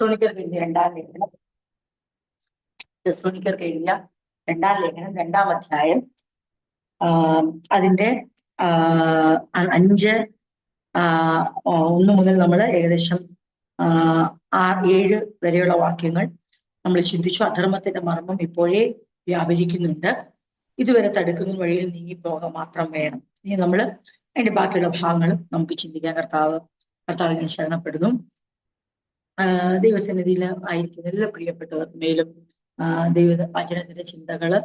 തെസ്സലോനിക്കർക്ക് എഴുതിയ രണ്ടാം ലേഖനം തെസ്സലോനിക്കർക്ക് എഴുതിയ രണ്ടാം ലേഖനം 2-ാം അധ്യായം അതിന്റെ 5 1 മുതൽ നമ്മൾ ഏകദേശം 6-7 വരെയുള്ള വാക്യങ്ങൾ നമ്മൾ ചിന്തിച്ചു. അധർമ്മത്തിന്റെ മർമ്മം ഇപ്പോഴേ വ്യാപരിക്കുന്നുണ്ട്, ഇതുവരെ തടുക്കുന്ന വഴിയിൽ നീങ്ങിപ്പോകാൻ മാത്രം വേണം. ഇനി നമ്മൾ അതിന്റെ ബാക്കിയുള്ള ഭാഗങ്ങളും നമുക്ക് ചിന്തിക്കാൻ കർത്താവിനെ ശരണപ്പെടുന്നു. ദൈവസന്നിധിയിൽ ആയിരിക്കുന്ന എല്ലാ പ്രിയപ്പെട്ടവർ മേലും ദൈവവചനത്തിന്റെ ചിന്തകള്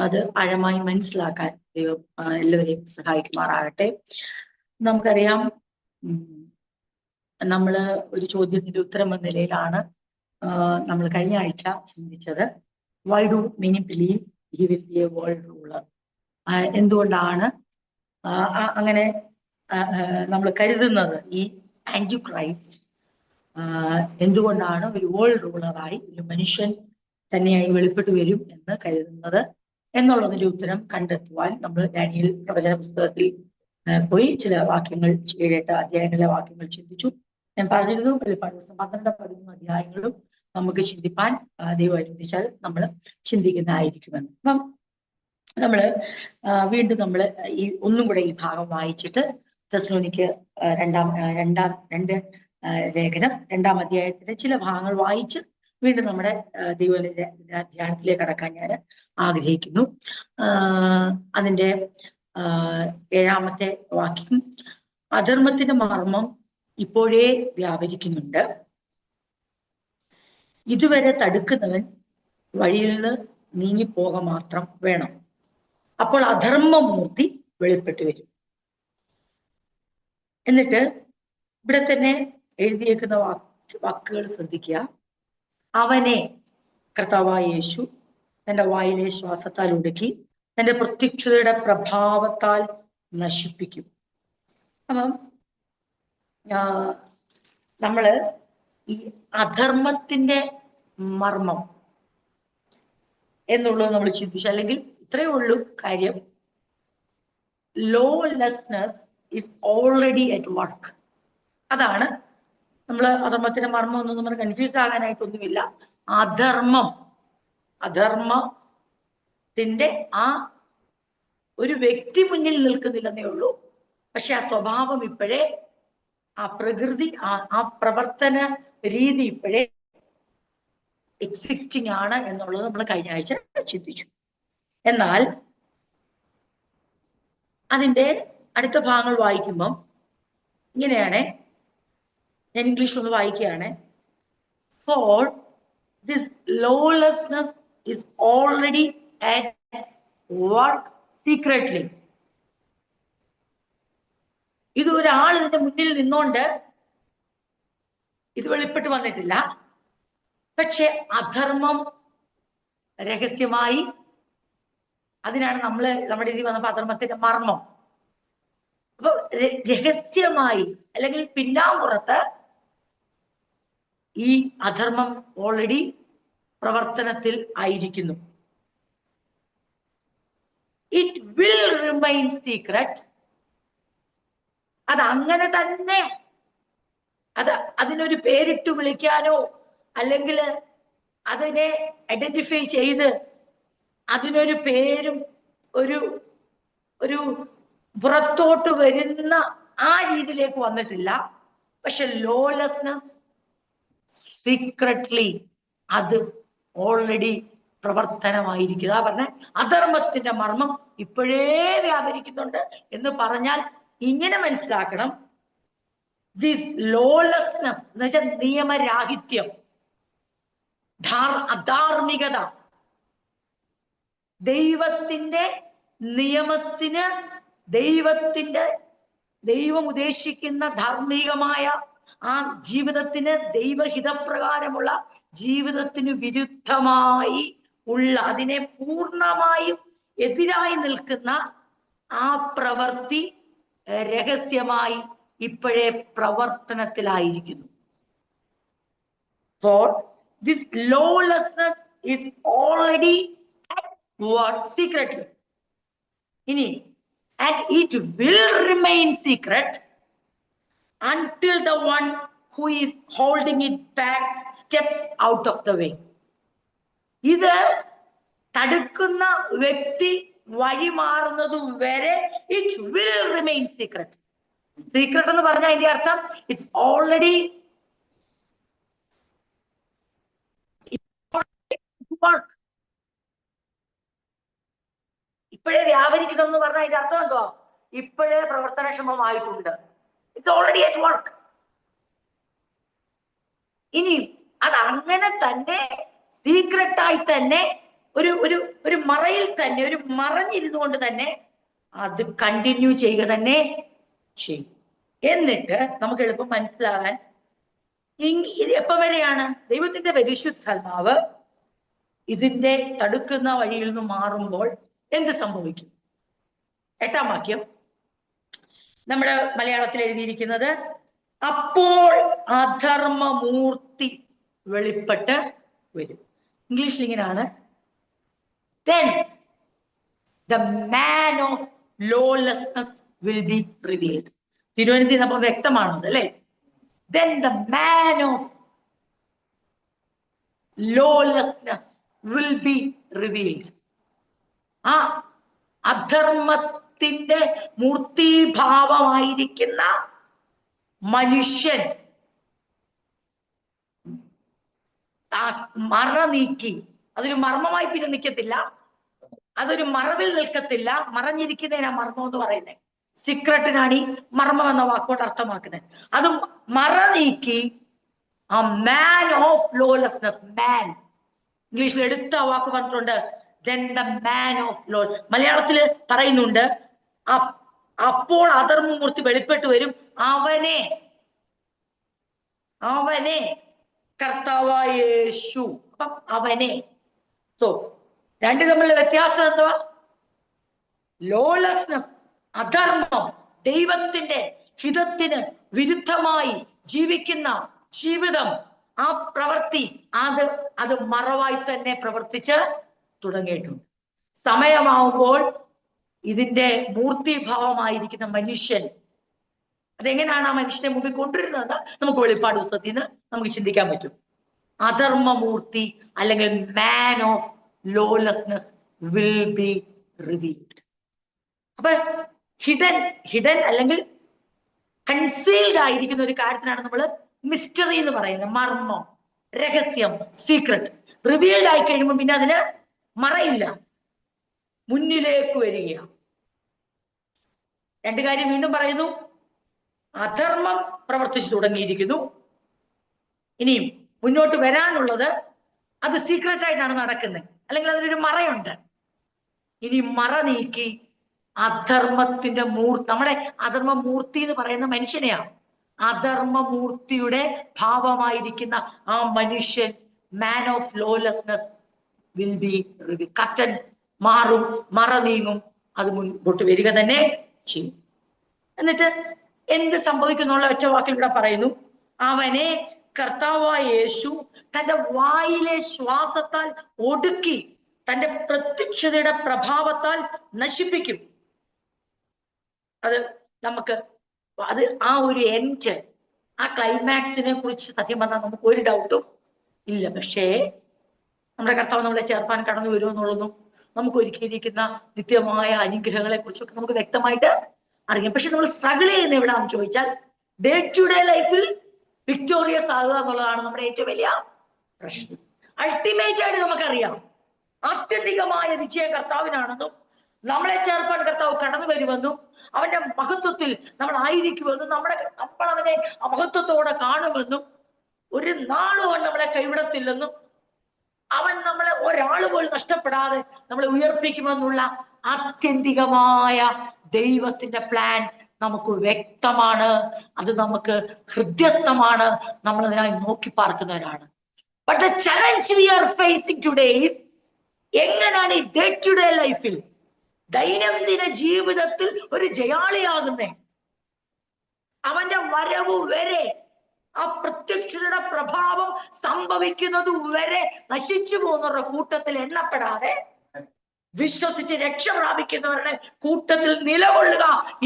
അത് ആഴമായി മനസ്സിലാക്കാൻ ദൈവം എല്ലാവരെയും സഹായിക്കുമാറാകട്ടെ. നമുക്കറിയാം, നമ്മള് ഒരു ചോദ്യത്തിന്റെ ഉത്തരം എന്ന നിലയിലാണ് നമ്മൾ കഴിഞ്ഞ ആഴ്ച ചിന്തിച്ചത്. Why do many believe he will be A world ruler? എന്തുകൊണ്ടാണ് അങ്ങനെ നമ്മൾ കരുതുന്നത് ഈ ആന്റി ക്രൈസ്റ്റ് എന്തുകൊണ്ടാണ് ഒരു വേൾഡ് റൂളറായി ഒരു മനുഷ്യൻ തന്നെയായി വെളിപ്പെട്ടു വരും എന്ന് കരുതുന്നത് എന്നുള്ളതിന്റെ ഉത്തരം കണ്ടെത്തുവാൻ നമ്മൾ ഡാനിയേൽ പ്രവചന പുസ്തകത്തിൽ പോയി ചില വാക്യങ്ങൾ 7-8 അധ്യായങ്ങളിലെ വാക്യങ്ങൾ ചിന്തിച്ചു. ഞാൻ പറഞ്ഞിരുന്നു, വെളിപ്പാട് ദിവസം 12-13 അധ്യായങ്ങളും നമുക്ക് ചിന്തിപ്പാൻ ദൈവം അനുവദിച്ചാൽ നമ്മൾ ചിന്തിക്കുന്നതായിരിക്കുമെന്ന്. അപ്പം വീണ്ടും നമ്മൾ ഒന്നും കൂടെ ഈ ഭാഗം വായിച്ചിട്ട് തെസ്സലോനിക്ക് രണ്ട് ലേഖനം 2-ാം അധ്യായത്തിന്റെ ചില ഭാഗങ്ങൾ വായിച്ച് വീണ്ടും നമ്മുടെ ധ്യാനത്തിലേക്ക് കടക്കാൻ ഞാൻ ആഗ്രഹിക്കുന്നു. അതിന്റെ 7-ാമത്തെ വാക്യം, അധർമ്മത്തിന്റെ മർമ്മം ഇപ്പോഴേ വ്യാപരിക്കുന്നുണ്ട്, ഇതുവരെ തടുക്കുന്നവൻ വഴിയിൽ നിന്ന് നീങ്ങിപ്പോക മാത്രം വേണം, അപ്പോൾ അധർമ്മമൂർത്തി വെളിപ്പെട്ടു വരും. എന്നിട്ട് ഇവിടെ തന്നെ എഴുതിയേക്കുന്ന വാക്കുകൾ ശ്രദ്ധിക്കുക. അവനെ കർത്താവായ യേശു തന്റെ വായിലെ ശ്വാസത്താൽ ഒടുക്കി തന്റെ പ്രത്യക്ഷതയുടെ പ്രഭാവത്താൽ നശിപ്പിക്കും. അപ്പം നമ്മള് ഈ അധർമ്മത്തിന്റെ മർമ്മം എന്നുള്ളത് നമ്മൾ ചിന്തിച്ചു. അല്ലെങ്കിൽ ഇത്രയേ ഉള്ളൂ കാര്യം, lawlessness is already at work. അതാണ് നമ്മൾ അധർമ്മത്തിന്റെ മർമ്മം ഒന്നും നമ്മൾ കൺഫ്യൂസ് ആകാനായിട്ടൊന്നുമില്ല. അധർമ്മത്തിന്റെ ഒരു വ്യക്തി മുന്നിൽ നിൽക്കുന്നില്ലെന്നേ ഉള്ളൂ. പക്ഷെ ആ സ്വഭാവം ഇപ്പോഴേ, ആ പ്രകൃതി, ആ പ്രവർത്തന രീതി ഇപ്പോഴേ എക്സിസ്റ്റിംഗ് ആണ് എന്നുള്ളത് നമ്മൾ കഴിഞ്ഞ ആഴ്ച ചിന്തിച്ചു. എന്നാൽ അതിന്റെ അടുത്ത ഭാഗങ്ങൾ വായിക്കുമ്പം ഇങ്ങനെയാണ്, ഞാൻ ഇംഗ്ലീഷിൽ ഒന്ന് വായിക്കുകയാണ്. Four this lawlessness is already at work secretly. ഇത് ഒരാൾ ഇതിന്റെ മുന്നിൽ നിന്നോണ്ട് ഇത് വെളിപ്പെട്ട് വന്നിട്ടില്ല. പക്ഷെ അധർമ്മം രഹസ്യമായി, അതിനാണ് നമ്മുടെ രീതി വന്നപ്പോ അധർമ്മത്തിന്റെ മർമ്മം. അപ്പൊ രഹസ്യമായി അല്ലെങ്കിൽ പിന്നാമ്പുറത്ത് ഈ അധർമ്മം ഓൾറെഡി പ്രവർത്തനത്തിൽ ആയിരിക്കുന്നു. It will remain secret. അത് അങ്ങനെ തന്നെ, അതിനൊരു പേരിട്ട് വിളിക്കാനോ അല്ലെങ്കിൽ അതിനെ ഐഡന്റിഫൈ ചെയ്ത് അതിനൊരു പേരും ഒരു പുറത്തോട്ട് വരുന്ന ആ രീതിയിലേക്ക് വന്നിട്ടില്ല. പക്ഷെ ലോലെസ്നെസ് സീക്രട്ട്ലി അത് ഓൾറെഡി പ്രവർത്തനമായിരിക്കുക. പറഞ്ഞ അധർമ്മത്തിന്റെ മർമ്മം ഇപ്പോഴേ വ്യാപരിക്കുന്നുണ്ട് എന്ന് പറഞ്ഞാൽ ഇങ്ങനെ മനസ്സിലാക്കണം, ദിസ് ലോലെസ്നെസ് എന്ന് വെച്ചാൽ നിയമരാഹിത്യം, അധാർമികത, ദൈവത്തിന്റെ നിയമത്തിന്, ദൈവം ഉദ്ദേശിക്കുന്ന ധാർമ്മികമായ ആ ജീവിതത്തിന്, ദൈവഹിതപ്രകാരമുള്ള ജീവിതത്തിന് വിരുദ്ധമായി ഉള്ള, അതിനെ പൂർണ്ണമായും എതിരായി നിൽക്കുന്ന ആ പ്രവൃത്തി രഹസ്യമായി ഇപ്പോഴേ പ്രവർത്തനത്തിലായിരിക്കുന്നു. For this lawlessness is already what secretly. ഇനി and it will remain secret until the one who is holding it back steps out of the way. ഇത് തടുക്കുന്ന വ്യക്തി വഴിമാറുന്നതും വരെ it will remain secret. Secret എന്ന് പറഞ്ഞാൽ അതിന്റെ അർത്ഥം ഇറ്റ്സ് ഓൾറെഡി വർക്ക്. ഇപ്പോഴേ വ്യാപരിക്കണം എന്ന് പറഞ്ഞാൽ അതിന്റെ അർത്ഥം എന്തോ? ഇപ്പോഴേ പ്രവർത്തനക്ഷമമായിട്ടുണ്ട്. It's already at work. ഇനി അത് അങ്ങനെ തന്നെ സീക്രട്ടായി തന്നെ ഒരു മറയിൽ തന്നെ, ഒരു മറഞ്ഞിരുന്നു കൊണ്ട് തന്നെ അത് കണ്ടിന്യൂ ചെയ്യുക തന്നെ ചെയ്യും. എന്നിട്ട് നമുക്ക് എളുപ്പം മനസ്സിലാകാൻ എപ്പോ വരെയാണ് ദൈവത്തിന്റെ പരിശുദ്ധാത്മാവ് ഇതിന്റെ തടുക്കുന്ന വഴിയിൽ നിന്ന് മാറുമ്പോൾ എന്ത് സംഭവിക്കും? 8ാം വാക്യം നമ്മുടെ മലയാളത്തിൽ എഴുതിയിരിക്കുന്നത്, അപ്പോൾ അധർമ്മമൂർത്തി വെളിപ്പെട്ട് വരും. ഇംഗ്ലീഷിൽ ഇങ്ങനെയാണ്, then the man of lawlessness will be revealed. തിരുവനന്തപുരത്ത് അപ്പൊ വ്യക്തമാണത് അല്ലെ? then the man of lawlessness will be revealed. ആ അധർമ്മത്തിന്റെ മൂർത്തിഭാവമായിരിക്കുന്ന മനുഷ്യൻ മറ നീക്കി, അതൊരു മർമ്മമായി പിന്നെ നിൽക്കത്തില്ല, അതൊരു മറവിൽ നിൽക്കത്തില്ല. മറഞ്ഞിരിക്കുന്നതിനാ മർമ്മം എന്ന് പറയുന്നത്. സീക്രട്ടിനാണ് ഈ മർമ്മം എന്ന വാക്കുകൊണ്ട് അർത്ഥമാക്കുന്നത്. അത് മറ നീക്കി ആ മാൻ ഓഫ് ലോലെസ്നെസ്, മാൻ ഇംഗ്ലീഷിൽ എടുത്ത വാക്ക് പറഞ്ഞിട്ടുണ്ട്, then the man of law. മലയാളത്തിൽ പറയുന്നുണ്ട്, അപ്പോൾ അധർമ്മമൂർത്തി വെളിപ്പെട്ട് വരും, അവനെ കർത്താവായ യേശു. അപ്പം അവനെ. സോ രണ്ട് തമ്മിലുള്ള വ്യത്യാസം എന്തുവാ? ലോലെസ്നെസ്, അധർമ്മം, ദൈവത്തിന്റെ ഹിതത്തിന് വിരുദ്ധമായി ജീവിക്കുന്ന ജീവിതം, ആ പ്രവൃത്തി അത് മറവായി തന്നെ പ്രവർത്തിച്ച് തുടങ്ങിയിട്ടുണ്ട്. സമയമാവുമ്പോൾ ഇതിന്റെ മൂർത്തിഭാവമായിരിക്കുന്ന മനുഷ്യൻ അതെങ്ങനെയാണ് ആ മനുഷ്യനെ മുമ്പിൽ കൊണ്ടുവരുന്നത് നമുക്ക് വെളിപ്പാട് പുസ്തകത്തിൽ നിന്ന് നമുക്ക് ചിന്തിക്കാൻ പറ്റും. അധർമ്മമൂർത്തി അല്ലെങ്കിൽ മാൻ of lawlessness will be revealed. അപ്പൊ ഹിഡൻ അല്ലെങ്കിൽ കൺസീൽഡ് ആയിരിക്കുന്ന ഒരു കാര്യത്തിനാണ് നമ്മൾ മിസ്റ്ററി എന്ന് പറയുന്നത്. മർമ്മം, രഹസ്യം, സീക്രട്ട്. റിവീൽഡ് ആയി കഴിയുമ്പോൾ പിന്നെ അതിന് മറയില്ല, മുന്നിലേക്ക് വരികയാണ്. രണ്ട് കാര്യം വീണ്ടും പറയുന്നു. അധർമ്മം പ്രവർത്തിച്ചു തുടങ്ങിയിരിക്കുന്നു. ഇനിയും മുന്നോട്ട് വരാനുള്ളത് അത് സീക്രട്ട് ആയിട്ടാണ് നടക്കുന്നത്, അല്ലെങ്കിൽ അതിനൊരു മറയുണ്ട്. ഇനി മറ നീക്കി അധർമ്മത്തിന്റെ നമ്മുടെ അധർമ്മമൂർത്തി എന്ന് പറയുന്ന മനുഷ്യനെയാണ്. അധർമ്മമൂർത്തിയുടെ ഭാവമായിരിക്കുന്ന ആ മനുഷ്യൻ, മാൻ of lawlessness will be revealed. Curtain മാറും, മറ നീങ്ങും, അത് മുൻപോട്ട് വരിക തന്നെ ചെയ്യും. എന്നിട്ട് എന്ത് സംഭവിക്കുന്നുള്ള ഒറ്റ വാക്കിൽ ഇവിടെ പറയുന്നു, അവനെ കർത്താവായ യേശു തന്റെ വായിലെ ശ്വാസത്താൽ ഒടുക്കി തന്റെ പ്രത്യക്ഷതയുടെ പ്രഭാവത്താൽ നശിപ്പിക്കും. അത് ആ ഒരു എൻഡ്, ആ ക്ലൈമാക്സിനെ കുറിച്ച് സത്യം പറഞ്ഞാൽ നമുക്ക് ഒരു ഡൗട്ടും ഇല്ല. പക്ഷേ നമ്മുടെ കർത്താവ് നമ്മളെ ചേർപ്പാൻ കടന്നു വരുമെന്നുള്ളതും നമുക്ക് ഒരുക്കിയിരിക്കുന്ന നിത്യമായ അനുഗ്രഹങ്ങളെ കുറിച്ചൊക്കെ നമുക്ക് വ്യക്തമായിട്ട് അറിയാം. പക്ഷെ നമ്മൾ സ്ട്രഗിൾ ചെയ്യുന്ന എവിടാന്ന് ചോദിച്ചാൽ ഡേ ടു ഡേ ലൈഫിൽ വിക്ടോറിയസ് ആകുക എന്നുള്ളതാണ് നമ്മുടെ ഏറ്റവും വലിയ പ്രശ്നം. അൾട്ടിമേറ്റ് ആയിട്ട് നമുക്കറിയാം ആത്യന്തികമായ വിജയം കർത്താവിനാണെന്നും നമ്മളെ ചേർപ്പാൻ കർത്താവ് കടന്നു വരുമെന്നും അവന്റെ മഹത്വത്തിൽ നമ്മൾ ആയിരിക്കുമെന്നും നമ്മൾ അവനെ മഹത്വത്തോടെ കാണുമെന്നും ഒരു നാളും അവൻ നമ്മളെ കൈവിടത്തില്ലെന്നും അവൻ നമ്മളെ ഒരാൾ പോലും നഷ്ടപ്പെടാതെ നമ്മളെ ഉയർപ്പിക്കുമെന്നുള്ള ആത്യന്തികമായ ദൈവത്തിന്റെ പ്ലാൻ നമുക്ക് വ്യക്തമാണ്. അത് നമുക്ക് ഹൃദ്യസ്ഥമാണ്. നമ്മൾ അതിനായി നോക്കി പാർക്കുന്നവരാണ്. But the challenge we are facing today is, എങ്ങനെയാണ് ഈ ഡേ ടു ഡേ ലൈഫിൽ ദൈനംദിന ജീവിതത്തിൽ ഒരു ജയാളിയാകുന്നേ? അവന്റെ വരവ് വരെ, ആ പ്രത്യക്ഷതയുടെ പ്രഭാവം സംഭവിക്കുന്നത് വരെ നശിച്ചു പോകുന്നവരുടെ കൂട്ടത്തിൽ എണ്ണപ്പെടാതെ വിശ്വസിച്ച് രക്ഷ പ്രാപിക്കുന്നവരുടെ കൂട്ടത്തിൽ നിലകൊള്ളുക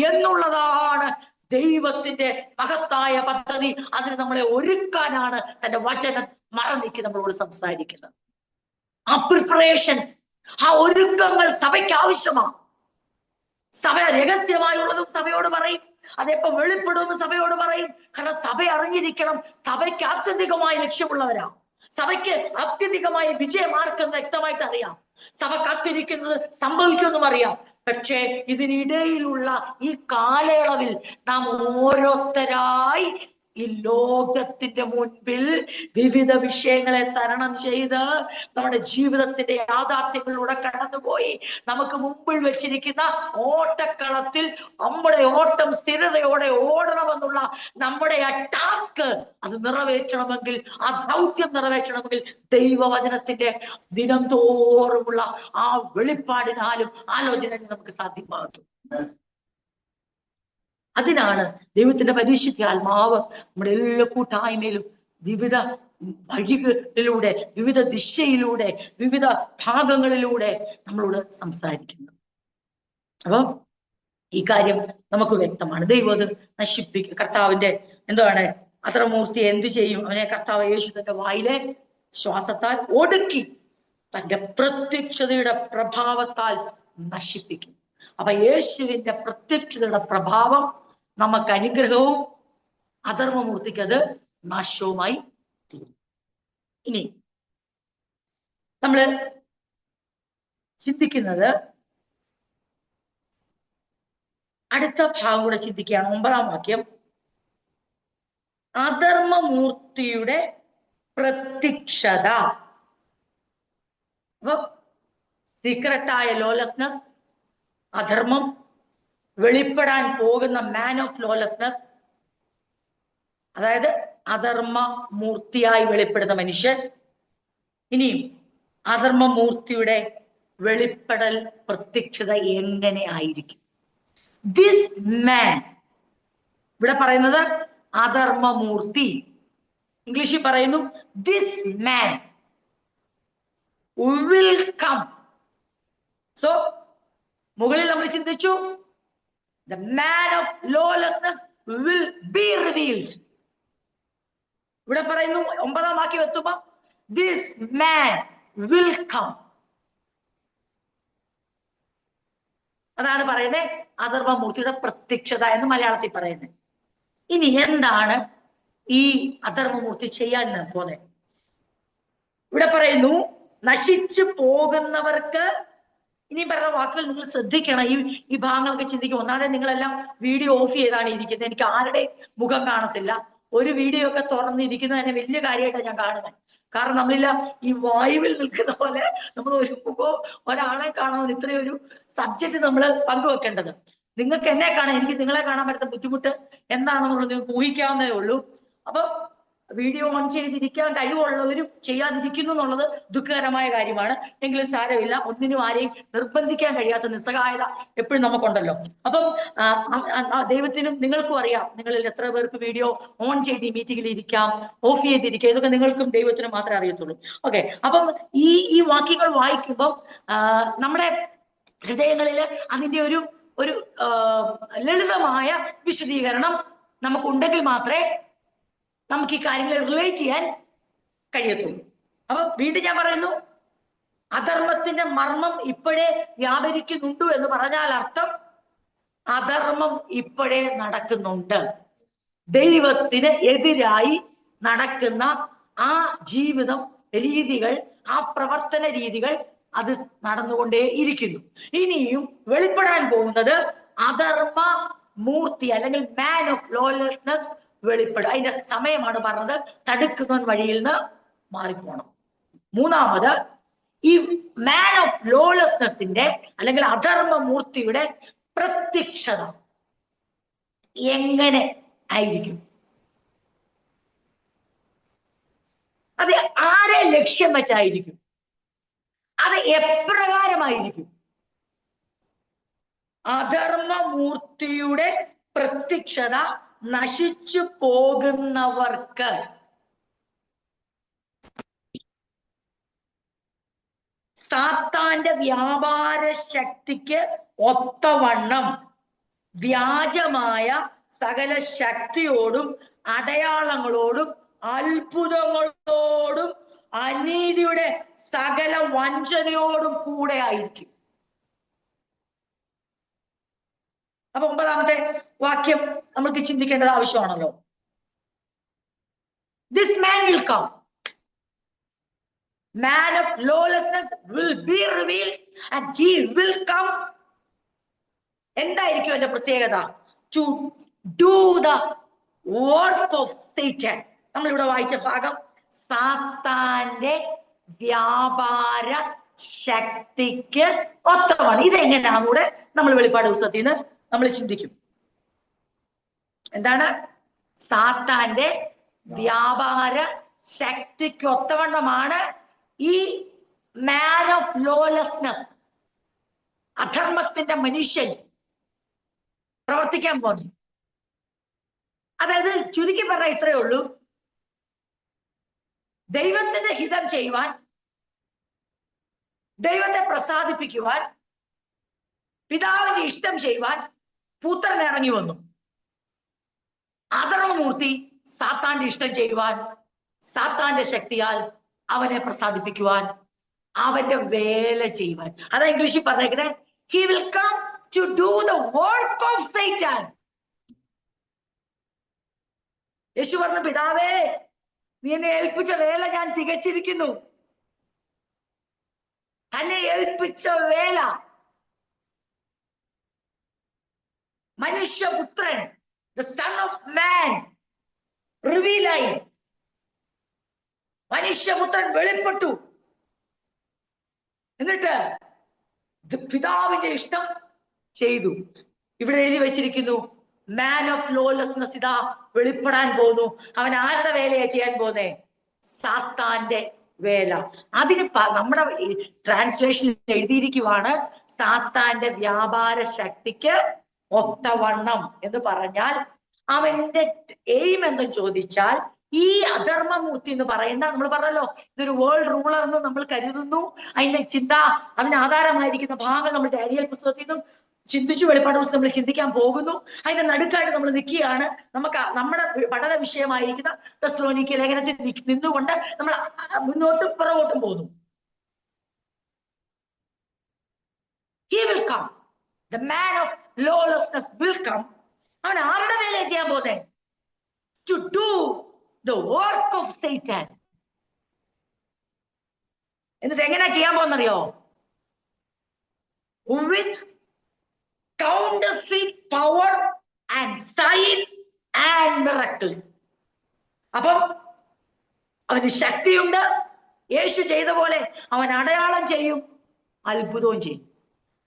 എന്നുള്ളതാണ് ദൈവത്തിന്റെ മഹത്തായ പദ്ധതി, അതിന് നമ്മളെ ഒരുക്കാനാണ് തന്റെ വചനം മറന്നീക്കി നമ്മളോട് സംസാരിക്കുന്നത്. ആ പ്രിപ്പറേഷൻസ്, ആ ഒരുക്കങ്ങൾ സഭയ്ക്ക് ആവശ്യമാണ്. സഭ രഹസ്യമായുള്ളതും സഭയോട് പറയും, അതെപ്പോ വെളിപ്പെടുമെന്ന് സഭയോട് പറയും. കാരണം സഭ അറിഞ്ഞിരിക്കണം, സഭയ്ക്ക് ആത്യന്തികമായ ലക്ഷ്യമുള്ളവരാ. സഭയ്ക്ക് ആത്യന്തികമായ വിജയം ആർക്കെന്ന് വ്യക്തമായിട്ട് അറിയാം. സഭ കാത്തിരിക്കുന്നത് സംഭവിക്കുമെന്നും അറിയാം. പക്ഷേ ഇതിനിടയിലുള്ള ഈ കാലയളവിൽ നാം ഓരോരുത്തരായി ഈ ലോകത്തിന്റെ മുൻപിൽ വിവിധ വിഷയങ്ങളെ തരണം ചെയ്ത് നമ്മുടെ ജീവിതത്തിന്റെ യാഥാർത്ഥ്യങ്ങളിലൂടെ കടന്നുപോയി നമുക്ക് മുമ്പിൽ വെച്ചിരിക്കുന്ന ഓട്ടക്കളത്തിൽ നമ്മുടെ ഓട്ടം സ്ഥിരതയോടെ ഓടണമെന്നുള്ള നമ്മുടെ ആ ടാസ്ക് അത് നിറവേറ്റണമെങ്കിൽ, ആ ദൗത്യം നിറവേറ്റണമെങ്കിൽ ദൈവവചനത്തിന്റെ ദിനം തോറുമുള്ള ആ വെളിപ്പാടിനാലും ആലോചനയും നമുക്ക് സാധ്യമാകും. അതിനാണ് ദൈവത്തിന്റെ പരിശുദ്ധാത്മാവ് നമ്മുടെ എല്ലാ കൂട്ടായ്മയിലും വിവിധ വഴികളിലൂടെ, വിവിധ ദിശയിലൂടെ, വിവിധ ഭാഗങ്ങളിലൂടെ നമ്മളോട് സംസാരിക്കുന്നത്. അപ്പൊ ഈ കാര്യം നമുക്ക് വ്യക്തമാണ്. ദൈവം അത് നശിപ്പിക്കും. കർത്താവിന്റെ എന്താണ് അധർമ്മമൂർത്തിയെ എന്ത് ചെയ്യും? അവനെ കർത്താവ് യേശു തന്റെ വായിലെ ശ്വാസത്താൽ ഒടുക്കി തന്റെ പ്രത്യക്ഷതയുടെ പ്രഭാവത്താൽ നശിപ്പിക്കും. അപ്പൊ യേശുവിന്റെ പ്രത്യക്ഷതയുടെ പ്രഭാവം നമുക്ക് അനുഗ്രഹവും അധർമ്മമൂർത്തിക്ക് അത് നാശവുമായി തീരും. ഇനി നമ്മള് ചിന്തിക്കുന്നത് അടുത്ത ഭാഗം കൂടെ ചിന്തിക്കുകയാണ്. 9-ാം വാക്യം, അധർമ്മമൂർത്തിയുടെ പ്രത്യക്ഷത. അപ്പൊ സീക്രട്ടായ ലോലെസ്നെസ്, അധർമ്മം, വെളിപ്പെടാൻ പോകുന്ന മാൻ ഓഫ് ലോലെസ്നെസ്, അതായത് അധർമ്മ മൂർത്തിയായി വെളിപ്പെടുന്ന മനുഷ്യൻ. ഇനിയും അധർമ്മമൂർത്തിയുടെ വെളിപ്പെടൽ പ്രത്യക്ഷത എങ്ങനെ ആയിരിക്കും? ദിസ് മാൻ, ഇവിടെ പറയുന്നത് അധർമ്മമൂർത്തി, ഇംഗ്ലീഷിൽ പറയുന്നു this man will come. So മുകളിൽ നമ്മൾ ചിന്തിച്ചു the man of lawlessness will be revealed. ഇവിടെ പറയുന്നു 9-ാം വാക്യം എത്തുമ്പോ this man will come. അതാണ് പറയുന്നത് അധർമ്മമൂർത്തിയുടെ പ്രത്യക്ഷത എന്ന് മലയാളത്തിൽ പറയുന്നത്. ഇനി എന്താണ് ഈ അധർമ്മമൂർത്തി ചെയ്യാൻ പോലെ? ഇവിടെ പറയുന്നു നശിച്ചു പോകുന്നവർക്ക്. ഇനി പറയുന്ന വാക്കുകൾ നിങ്ങൾ ശ്രദ്ധിക്കണം. ഈ ഭാഗങ്ങളൊക്കെ ചിന്തിക്കും. ഒന്നാമതെ നിങ്ങളെല്ലാം വീഡിയോ ഓഫ് ചെയ്താണ് ഇരിക്കുന്നത്. എനിക്ക് ആരുടെ മുഖം കാണത്തില്ല. ഒരു വീഡിയോ ഒക്കെ തുറന്നിരിക്കുന്നത് തന്നെ വലിയ കാര്യമായിട്ടാണ് ഞാൻ കാണുന്നത്. കാരണം നമ്മളില്ല ഈ വായുവിൽ നിൽക്കുന്ന പോലെ നമ്മൾ ഒരു മുഖവും ഒരാളെ കാണാൻ ഇത്രയൊരു സബ്ജക്റ്റ് നമ്മൾ പങ്കുവെക്കേണ്ടത്. നിങ്ങൾക്ക് എന്നെ കാണാൻ, എനിക്ക് നിങ്ങളെ കാണാൻ പറ്റുന്ന ബുദ്ധിമുട്ട് എന്താണെന്നുള്ളത് നിങ്ങൾക്ക് ഊഹിക്കാവുന്നതേ ഉള്ളൂ. അപ്പൊ വീഡിയോ ഓൺ ചെയ്തിരിക്കാൻ കഴിവുള്ളവരും ചെയ്യാതിരിക്കുന്നു എന്നുള്ളത് ദുഃഖകരമായ കാര്യമാണ്. എങ്കിലും സാരമില്ല, ഒന്നിനും ആരെയും നിർബന്ധിക്കാൻ കഴിയാത്ത നിസ്സഹായത എപ്പോഴും നമുക്കുണ്ടല്ലോ. അപ്പം ദൈവത്തിനും നിങ്ങൾക്കും അറിയാം നിങ്ങളിൽ എത്ര പേർക്ക് വീഡിയോ ഓൺ ചെയ്ത് ഈ മീറ്റിംഗിൽ ഇരിക്കാം, ഓഫ് ചെയ്തിരിക്കാം. ഇതൊക്കെ നിങ്ങൾക്കും ദൈവത്തിനും മാത്രമേ അറിയത്തുള്ളൂ. ഓക്കെ, അപ്പം ഈ വാക്യങ്ങൾ വായിക്കുമ്പം നമ്മുടെ ഹൃദയങ്ങളിൽ അതിന്റെ ഒരു ലളിതമായ വിശദീകരണം നമുക്കുണ്ടെങ്കിൽ മാത്രമേ നമുക്ക് ഈ കാര്യങ്ങളെ റിലേറ്റ് ചെയ്യാൻ കഴിയത്തുള്ളൂ. അപ്പൊ വീണ്ടും ഞാൻ പറയുന്നു, അധർമ്മത്തിന്റെ മർമ്മം ഇപ്പോഴേ വ്യാപരിക്കുന്നുണ്ട് എന്ന് പറഞ്ഞാൽ അർത്ഥം അധർമ്മം ഇപ്പോഴേ നടക്കുന്നുണ്ട്. ദൈവത്തിന് എതിരായി നടക്കുന്ന ആ ജീവിതം രീതികൾ, ആ പ്രവർത്തന രീതികൾ അത് നടന്നുകൊണ്ടേ ഇരിക്കുന്നു. ഇനിയും വെളിപ്പെടാൻ പോകുന്നത് അധർമ്മ മൂർത്തി അല്ലെങ്കിൽ മാൻ ഓഫ് ലോലെസ്നെസ് വെളിപ്പെടും. അതിന്റെ സമയമാണ് പറഞ്ഞത്. തടുക്കുന്നവൻ വഴിയിൽ നിന്ന് മാറിപ്പോണം. മൂന്നാമത്, ഈ മാൻ ഓഫ് ലോലെസ്നെസിന്റെ അല്ലെങ്കിൽ അധർമ്മ മൂർത്തിയുടെ പ്രത്യക്ഷത എങ്ങനെ ആയിരിക്കും? അത് ആരെ ലക്ഷ്യം വെച്ചായിരിക്കും? അത് എപ്രകാരമായിരിക്കും? അധർമ്മമൂർത്തിയുടെ പ്രത്യക്ഷത നശിച്ചു പോകുന്നവർക്ക് സാത്താന്റെ വ്യാപാര ശക്തിക്ക് ഒത്തവണ്ണം വ്യാജമായ സകല ശക്തിയോടും അടയാളങ്ങളോടും അത്ഭുതങ്ങളോടും അനീതിയുടെ സകല വഞ്ചനയോടും കൂടെ ആയിരിക്കും. അപ്പൊ 9ാമത്തെ വാക്യം നമുക്ക് ചിന്തിക്കേണ്ടത് ആവശ്യമാണല്ലോ. This man will come. Man of lawlessness will be revealed and he will come. എന്തായിരിക്കും എന്റെ പ്രത്യേകത? To do the work of Satan. നമ്മളിവിടെ വായിച്ച ഭാഗം സാത്താന്റെ വ്യാപാര ശക്തിക്ക് ഒത്തമാണ്. ഇതെങ്ങനെയാണ് കൂടെ നമ്മൾ വെളിപ്പാട് പുസ്തകത്തിൽ നിന്ന് നമ്മൾ ചിന്തിക്കും. എന്താണ്? സാത്താന്റെ വ്യാപാര ശക്തിക്ക് ഒത്തവണ്ണമാണ് ഈ മാൻ ഓഫ് ലോലെസ്നെസ്, അധർമ്മത്തിന്റെ മനുഷ്യൻ പ്രവർത്തിക്കാൻ പോകുന്നു. അതായത് ചുരുക്കി പറഞ്ഞാൽ ഇത്രയേ ഉള്ളൂ, ദൈവത്തിന്റെ ഹിതം ചെയ്യുവാൻ, ദൈവത്തെ പ്രസാദിപ്പിക്കുവാൻ, പിതാവിന്റെ ഇഷ്ടം ചെയ്യുവാൻ പുത്രൻ ഇറങ്ങി വന്നു. അധർമ്മമൂർത്തി സാത്താന്റെ ഇഷ്ടം ചെയ്യുവാൻ, സാത്താന്റെ ശക്തിയാൽ അവനെ പ്രസാദിപ്പിക്കുവാൻ, അവന്റെ വേല ചെയ്യുവാൻ. അതാ ഇംഗ്ലീഷിൽ പറഞ്ഞേക്കണേ, he will come to do the work of Satan. യേശു പറഞ്ഞു, പിതാവേ നീ എന്നെ ഏൽപ്പിച്ച വേല ഞാൻ തികച്ചിരിക്കുന്നു. തന്നെ ഏൽപ്പിച്ച വേല മനുഷ്യപുത്രൻ, the son of man reveal ആയി. മനുഷ്യപുത്രൻ വെളിപ്പെട്ടു. എന്നിട്ട് പിതാവിന്റെ ഇഷ്ടം ചെയ്തു. ഇവിടെ എഴുതി വെച്ചിരിക്കുന്നു, മാൻ ഓഫ് ലോലെസ്നെസ് ഇതാ വെളിപ്പെടാൻ പോകുന്നു. അവൻ ആരുടെ വേലയാ ചെയ്യാൻ പോകുന്നേ? സാത്താന്റെ വേല. അതിന് നമ്മുടെ ട്രാൻസ്ലേഷനിൽ എഴുതിയിരിക്കുവാണ്, സാത്താന്റെ വ്യാപാര ശക്തിക്ക് ഒത്തവണ്ണം എന്ന് പറഞ്ഞാൽ അവന്റെ എയിം എന്ന് ചോദിച്ചാൽ, ഈ അധർമ്മമൂർത്തി എന്ന് പറയുന്ന, നമ്മൾ പറഞ്ഞല്ലോ ഇതൊരു വേൾഡ് റൂളർ എന്ന് നമ്മൾ കരുതുന്നു. അതിന്റെ ചിന്ത, അതിന് ആധാരമായിരിക്കുന്ന ഭാഗങ്ങൾ നമ്മൾ ഡാനിയേൽ പുസ്തകത്തിൽ നിന്നും ചിന്തിച്ചു, വെളിപ്പാട് പുസ്തകം നമ്മൾ ചിന്തിക്കാൻ പോകുന്നു. അതിന്റെ നടുക്കായിട്ട് നമ്മൾ നിൽക്കുകയാണ്. നമുക്ക് നമ്മുടെ പഠന വിഷയമായിരിക്കുന്ന തെസ്സലോനിക്ക ലേഖനത്തിൽ നിന്നുകൊണ്ട് നമ്മൾ മുന്നോട്ടും പുറകോട്ടും പോകുന്നു. He will come. The man of lawlessness will come. അവൻ ആരുടെ വേല ചെയ്യാൻ പോകുന്നേ? To do the work of Satan. എന്നിട്ട് എങ്ങനെയാ ചെയ്യാൻ പോകുന്നറിയോ? With counterfeit power and signs and miracles. അപ്പം അവന് ശക്തിയുണ്ട്. യേശു ചെയ്ത പോലെ അവൻ അടയാളം ചെയ്യും, അത്ഭുതവും ചെയ്യും.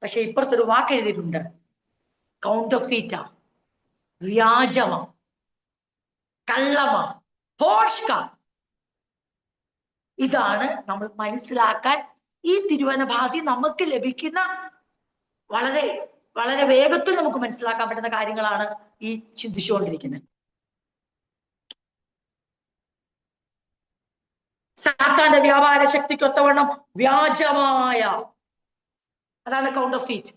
പക്ഷെ ഇപ്പുറത്തൊരു വാക്ക് എഴുതിയിട്ടുണ്ട്, കൗണ്ടർഫീറ്റാ, വ്യാജമാ, കള്ളമാ, പോഷ്ക. ഇതാണ് നമ്മൾ മനസ്സിലാക്കാൻ ഈ തിരുവനഭാതി നമുക്ക് ലഭിക്കുന്ന വളരെ വളരെ വേഗത്തിൽ നമുക്ക് മനസ്സിലാക്കാൻ പറ്റുന്ന കാര്യങ്ങളാണ് ഈ ചിന്തിച്ചുകൊണ്ടിരിക്കുന്നത്. സാത്താന്റെ വ്യാപാര ശക്തിക്കൊത്തവണ്ണം വ്യാജമായ, അതാണ് കൗണ്ടർഫീറ്റ്,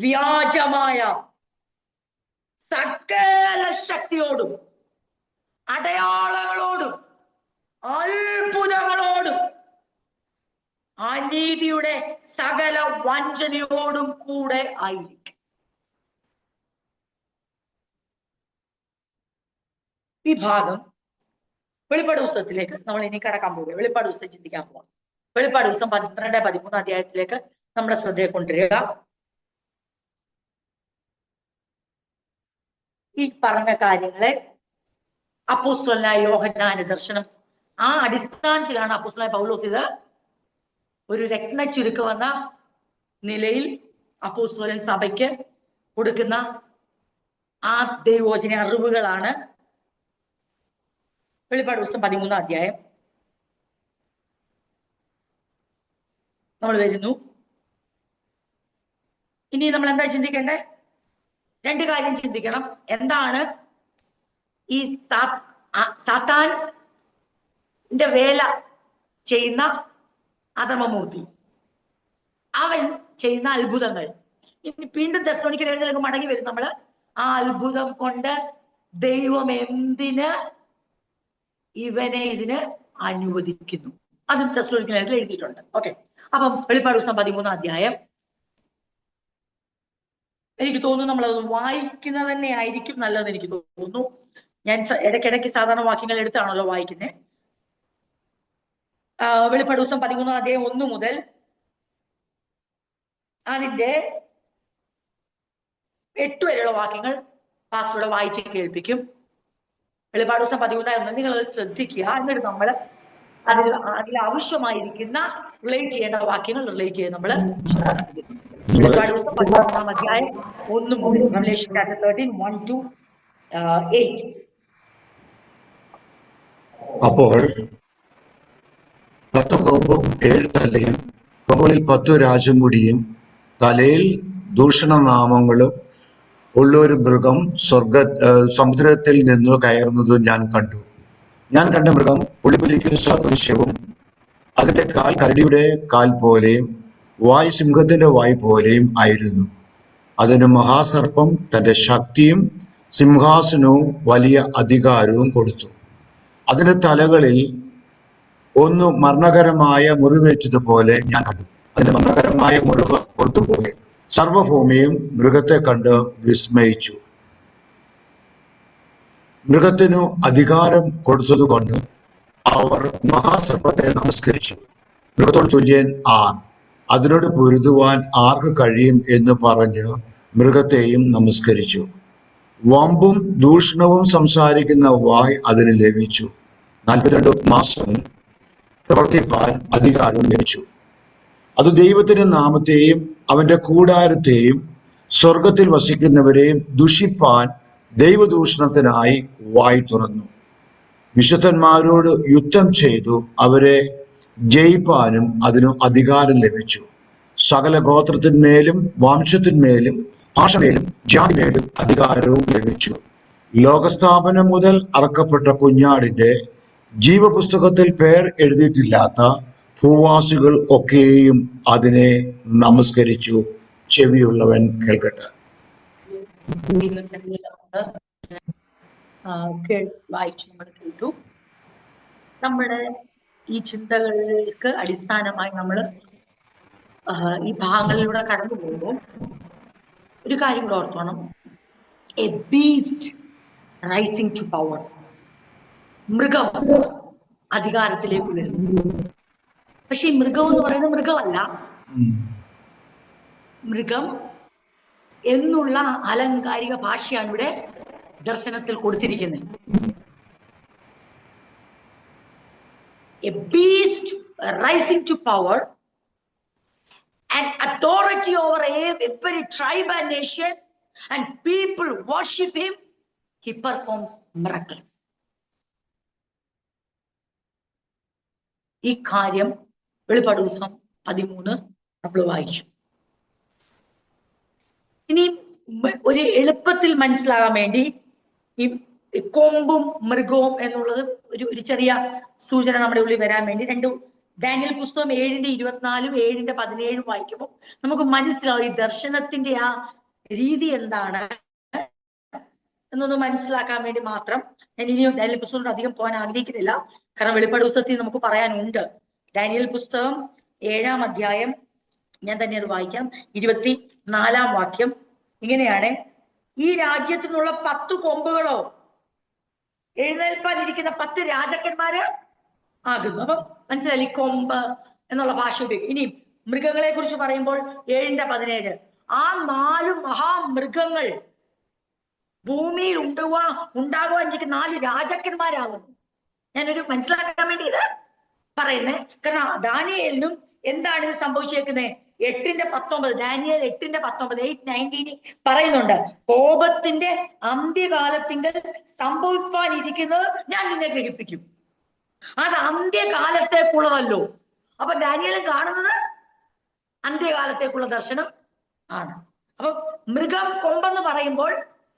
വ്യാജമായ സകല ശക്തിയോടും അടയാളങ്ങളോടും അത്ഭുതങ്ങളോടും അനീതിയുടെ സകല വഞ്ചനയോടും കൂടെ ആയിരിക്കും. ഈ ഭാഗം വെളിപ്പാട് പുസ്തകത്തിലേക്ക് നമ്മൾ ഇനി കടക്കാൻ പോവുക. വെളിപ്പാട് പുസ്തകം ചിന്തിക്കാൻ പോവാം. വെളിപ്പാട് പുസ്തകം 12-13 അധ്യായത്തിലേക്ക് നമ്മുടെ ശ്രദ്ധയെ കൊണ്ടുവരിക. ഈ പറഞ്ഞ കാര്യങ്ങളെ അപ്പോസ്തലനായ യോഹന്നാന്റെ ദർശനം, ആ അടിസ്ഥാനത്തിലാണ് അപ്പോസ്തലനായ പൗലോസ് ഇത് ഒരു രത്ന ചുരുക്കമെന്ന നിലയിൽ അപ്പോസ്തലൻ സഭയ്ക്ക് കൊടുക്കുന്ന ആ ദൈവവചന അറിവുകളാണ് വെളിപ്പാട് പുസ്തകം 13 അധ്യായം. നമ്മൾ വരുന്നു. ഇനി നമ്മൾ എന്താ ചിന്തിക്കേണ്ടേ? 2 കാര്യം ചിന്തിക്കണം. എന്താണ് ഈ സാത്താന്റെ വേല ചെയ്യുന്ന അധർമ്മമൂർത്തി, അവൻ ചെയ്യുന്ന അത്ഭുതങ്ങൾ. ഇനി വീണ്ടും തെസ്സലോനിക്കയിലേക്ക് മടങ്ങി വരും നമ്മൾ. ആ അത്ഭുതം കൊണ്ട് ദൈവം എന്തിന് ഇവനെ ഇതിന് അനുവദിക്കുന്നു? അതും തെസ്സലോനിക്കൻസിൽ എഴുതിയിട്ടുണ്ട്. ഓക്കെ, അപ്പം വെളിപ്പാട് പുസ്തകം 13-ാം അധ്യായം എനിക്ക് തോന്നുന്നു നമ്മളത് വായിക്കുന്നത് തന്നെ ആയിരിക്കും നല്ലതെന്ന് എനിക്ക് തോന്നുന്നു. ഞാൻ ഇടയ്ക്കിടയ്ക്ക് സാധാരണ വാക്യങ്ങൾ എടുത്താണല്ലോ വായിക്കുന്നത്. വെളിപ്പാട് പുസ്തകം 13-ാം അധ്യായം 1 മുതൽ അതിന്റെ 8 വരെയുള്ള വാക്യങ്ങൾ പാസ്റ്ററുടെ വായിച്ച് കേൾപ്പിക്കും. വെളിപ്പാട് പുസ്തകം 13-1 നിങ്ങൾ അത് ശ്രദ്ധിക്കുക. എന്നിട്ട് നമ്മൾ അതിൽ ആവശ്യമായിരിക്കുന്ന റിലേറ്റ് ചെയ്യേണ്ട വാക്യങ്ങൾ റിലേറ്റ് ചെയ്ത് നമ്മൾ വെളിപ്പാട് പുസ്തകം 13-ാം അധ്യായം 1 മുതൽ റെവലേഷൻ ചാപ്റ്റർ 13 1 to 8. അപ്പോൾ 10 കൊമ്പും 7 തലയും കൊമ്പുകളിൽ 10 രാജമുടിയും തലയിൽ ദൂഷണനാമങ്ങളും ഉള്ള ഒരു മൃഗം സമുദ്രത്തിൽ നിന്ന് കയറുന്നതും ഞാൻ കണ്ടു. ഞാൻ കണ്ട മൃഗം പുലിപ്പുലിക്ക് സദൃശ്യവും അതിന്റെ കാൽ കരടിയുടെ കാൽ പോലെയും വായ് സിംഹത്തിന്റെ വായ് പോലെയും ആയിരുന്നു. അതിന് മഹാസർപ്പം തന്റെ ശക്തിയും സിംഹാസനവും വലിയ അധികാരവും കൊടുത്തു. അതിന്റെ തലകളിൽ ഒന്ന് മരണകരമായ മുറിവേറ്റതുപോലെ ഞാൻ കണ്ടു. അതിന്റെ മരണകരമായ മുറിവ് കൊടുത്തുപോയി സർവഭൂമിയും മൃഗത്തെ കണ്ട് വിസ്മയിച്ചു. മൃഗത്തിനു അധികാരം കൊടുത്തതുകൊണ്ട് അവർ മഹാസർപ്പത്തെ നമസ്കരിച്ചു. മൃഗത്തോട് തുല്യൻ ആർ, അതിനോട് പൊരുതുവാൻ ആർക്ക് കഴിയും എന്ന് പറഞ്ഞ് മൃഗത്തെയും നമസ്കരിച്ചു. വമ്പും ദൂഷണവും സംസാരിക്കുന്ന വായ് അതിന് ലഭിച്ചു. 42 മാസം പ്രവർത്തിപ്പാൻ അധികാരവും ലഭിച്ചു. അത് ദൈവത്തിന്റെ നാമത്തെയും അവന്റെ കൂടാരത്തെയും സ്വർഗത്തിൽ വസിക്കുന്നവരെയും ദുഷിപ്പാൻ ദൈവദൂഷണത്തിനായി വായ് തുറന്നു. വിശുദ്ധന്മാരോട് യുദ്ധം ചെയ്തു അവരെ ജയിപ്പാനും അതിനു അധികാരം ലഭിച്ചു. സകല ഗോത്രത്തിന്മേലും വംശത്തിന്മേലും ഭാഷമേലും ജാതിമേലും അധികാരവും ലഭിച്ചു. ലോകസ്ഥാപനം മുതൽ അറക്കപ്പെട്ട കുഞ്ഞാടിന്റെ ജീവപുസ്തകത്തിൽ പേർ എഴുതിയിട്ടില്ലാത്ത ഭൂവാസികൾ ഒക്കെയും അതിനെ നമസ്കരിച്ചു. ചെവിയുള്ളവൻ കേൾക്കട്ടെ. വായിച്ചു നമ്മൾ കേട്ടു. നമ്മുടെ ഈ ചിന്തകൾക്ക് അടിസ്ഥാനമായി നമ്മൾ ഈ ഭാഗങ്ങളിലൂടെ കടന്നു പോകുമ്പോൾ ഒരു കാര്യം കൂടെ ഓർത്തോണം. A beast rising to power. മൃഗം അധികാരത്തിലേക്ക് വരുന്നു. പക്ഷെ ഈ മൃഗം എന്ന് പറയുന്നത് മൃഗമല്ല. മൃഗം എന്നുള്ള അലങ്കാരിക ഭാഷയാണ് ഇവിടെ ദർശനത്തിൽ കൊടുത്തിരിക്കുന്നത്. A beast rising to power and authority over every tribe and nation, and people worship him. He performs miracles. ഈ കാര്യം വെളിപ്പാട് പുസ്തകം 13 നമ്മൾ വായിച്ചു. ഇനി ഒരു എളുപ്പത്തിൽ മനസ്സിലാകാൻ വേണ്ടി ഈ കൊമ്പും മൃഗവും എന്നുള്ളത് ഒരു ചെറിയ സൂചന നമ്മുടെ ഉള്ളിൽ വരാൻ വേണ്ടി ഡാനിയേൽ പുസ്തകം 7:24 7:17 വായിക്കുമ്പോൾ നമുക്ക് മനസ്സിലാവും ഈ ദർശനത്തിന്റെ ആ രീതി എന്താണ് എന്നൊന്ന് മനസ്സിലാക്കാൻ വേണ്ടി മാത്രം. ഞാൻ ഇനി ഡാനിയേൽ പുസ്തകത്തോട് അധികം പോകാൻ ആഗ്രഹിക്കുന്നില്ല, കാരണം വെളിപ്പാട് പുസ്തകത്തിൽ നമുക്ക് പറയാനുണ്ട്. ഡാനിയേൽ പുസ്തകം 7-ാം അധ്യായം ഞാൻ തന്നെ അത് വായിക്കാം. 24-ാം വാക്യം ഇങ്ങനെയാണ്: ഈ രാജ്യത്തിനുള്ള 10 കൊമ്പുകളോ എഴുന്നേൽപ്പാനിരിക്കുന്ന 10 രാജാക്കന്മാര് ആകുന്നു. അപ്പം മനസ്സിലായി കൊമ്പ് എന്നുള്ള ഭാഷ ഉപയോഗിക്കും. ഇനി മൃഗങ്ങളെ കുറിച്ച് പറയുമ്പോൾ 7:17 ആ 4 മഹാമൃഗങ്ങൾ ഭൂമിയിൽ ഉണ്ടാകുവാനിരിക്കുന്ന 4 രാജാക്കന്മാരാകുന്നു. ഞാനൊരു മനസ്സിലാക്കാൻ വേണ്ടി ഇത് പറയുന്നത്, കാരണം ദാനിയേലിനും എന്താണ് ഇത് സംഭവിച്ചേക്കുന്നത്? 8:19 ഡാനിയേൽ 8:19 8:19 പറയുന്നുണ്ട്, കോപത്തിന്റെ അന്ത്യകാലത്തിങ്കൽ സംഭവിപ്പാനിരിക്കുന്നത് ഞാൻ നിന്നെ ഗ്രഹിപ്പിക്കും. അത് അന്ത്യകാലത്തേക്കുള്ളതല്ലോ. അപ്പൊ ഡാനിയേൽ കാണുന്നത് അന്ത്യകാലത്തേക്കുള്ള ദർശനം ആണ്. അപ്പൊ മൃഗം കൊമ്പെന്ന് പറയുമ്പോൾ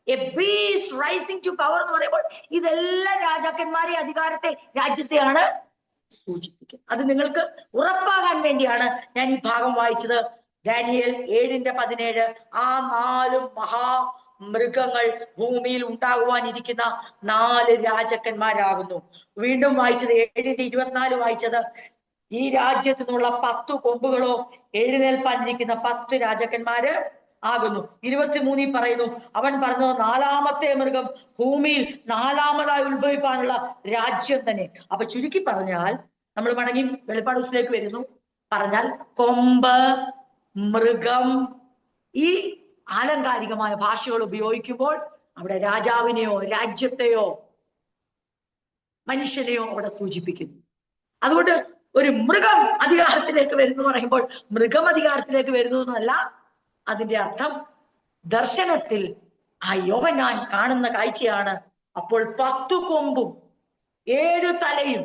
a beast rising to power എന്ന് പറയുമ്പോൾ ഇതെല്ലാം രാജാക്കന്മാരെ അധികാരത്തെ രാജ്യത്തെയാണ് സൂചിപ്പിക്കും. അത് നിങ്ങൾക്ക് ഉറപ്പാകാൻ വേണ്ടിയാണ് ഞാൻ ഈ ഭാഗം വായിച്ചത്. ഡാനിയേൽ 7:17 ആ 4 മൃഗങ്ങൾ ഭൂമിയിൽ ഉണ്ടാകുവാനിരിക്കുന്ന 4 രാജാക്കന്മാരാകുന്നു. വീണ്ടും വായിച്ചത് 7:24 വായിച്ചത്, ഈ രാജ്യത്തു നിന്നുള്ള 10 കൊമ്പുകളോ എഴുന്നേൽപ്പാനിരിക്കുന്ന 10 രാജാക്കന്മാര് ആകുന്നു. 23 പറയുന്നു, അവൻ പറഞ്ഞത് 4-ാമത്തെ മൃഗം ഭൂമിയിൽ 4-ാമതായി ഉത്ഭവിക്കാനുള്ള രാജ്യം തന്നെ. അപ്പൊ ചുരുക്കി പറഞ്ഞാൽ, നമ്മൾ മടങ്ങി വെളിപ്പാട് ദിവസത്തിലേക്ക് വരുന്നു, പറഞ്ഞാൽ കൊമ്പ്, മൃഗം, ഈ ആലങ്കാരികമായ ഭാഷകൾ ഉപയോഗിക്കുമ്പോൾ അവിടെ രാജാവിനെയോ രാജ്യത്തെയോ മനുഷ്യനെയോ അവിടെ സൂചിപ്പിക്കുന്നു. അതുകൊണ്ട് ഒരു മൃഗം അധികാരത്തിലേക്ക് വരുന്നു പറയുമ്പോൾ മൃഗം അധികാരത്തിലേക്ക് വരുന്നു എന്നല്ല അതിന്റെ അർത്ഥം. ദർശനത്തിൽ ആ യോഹന്നാൻ കാണുന്ന കാഴ്ചയാണ്. അപ്പോൾ 10 കൊമ്പും 7 തലയും,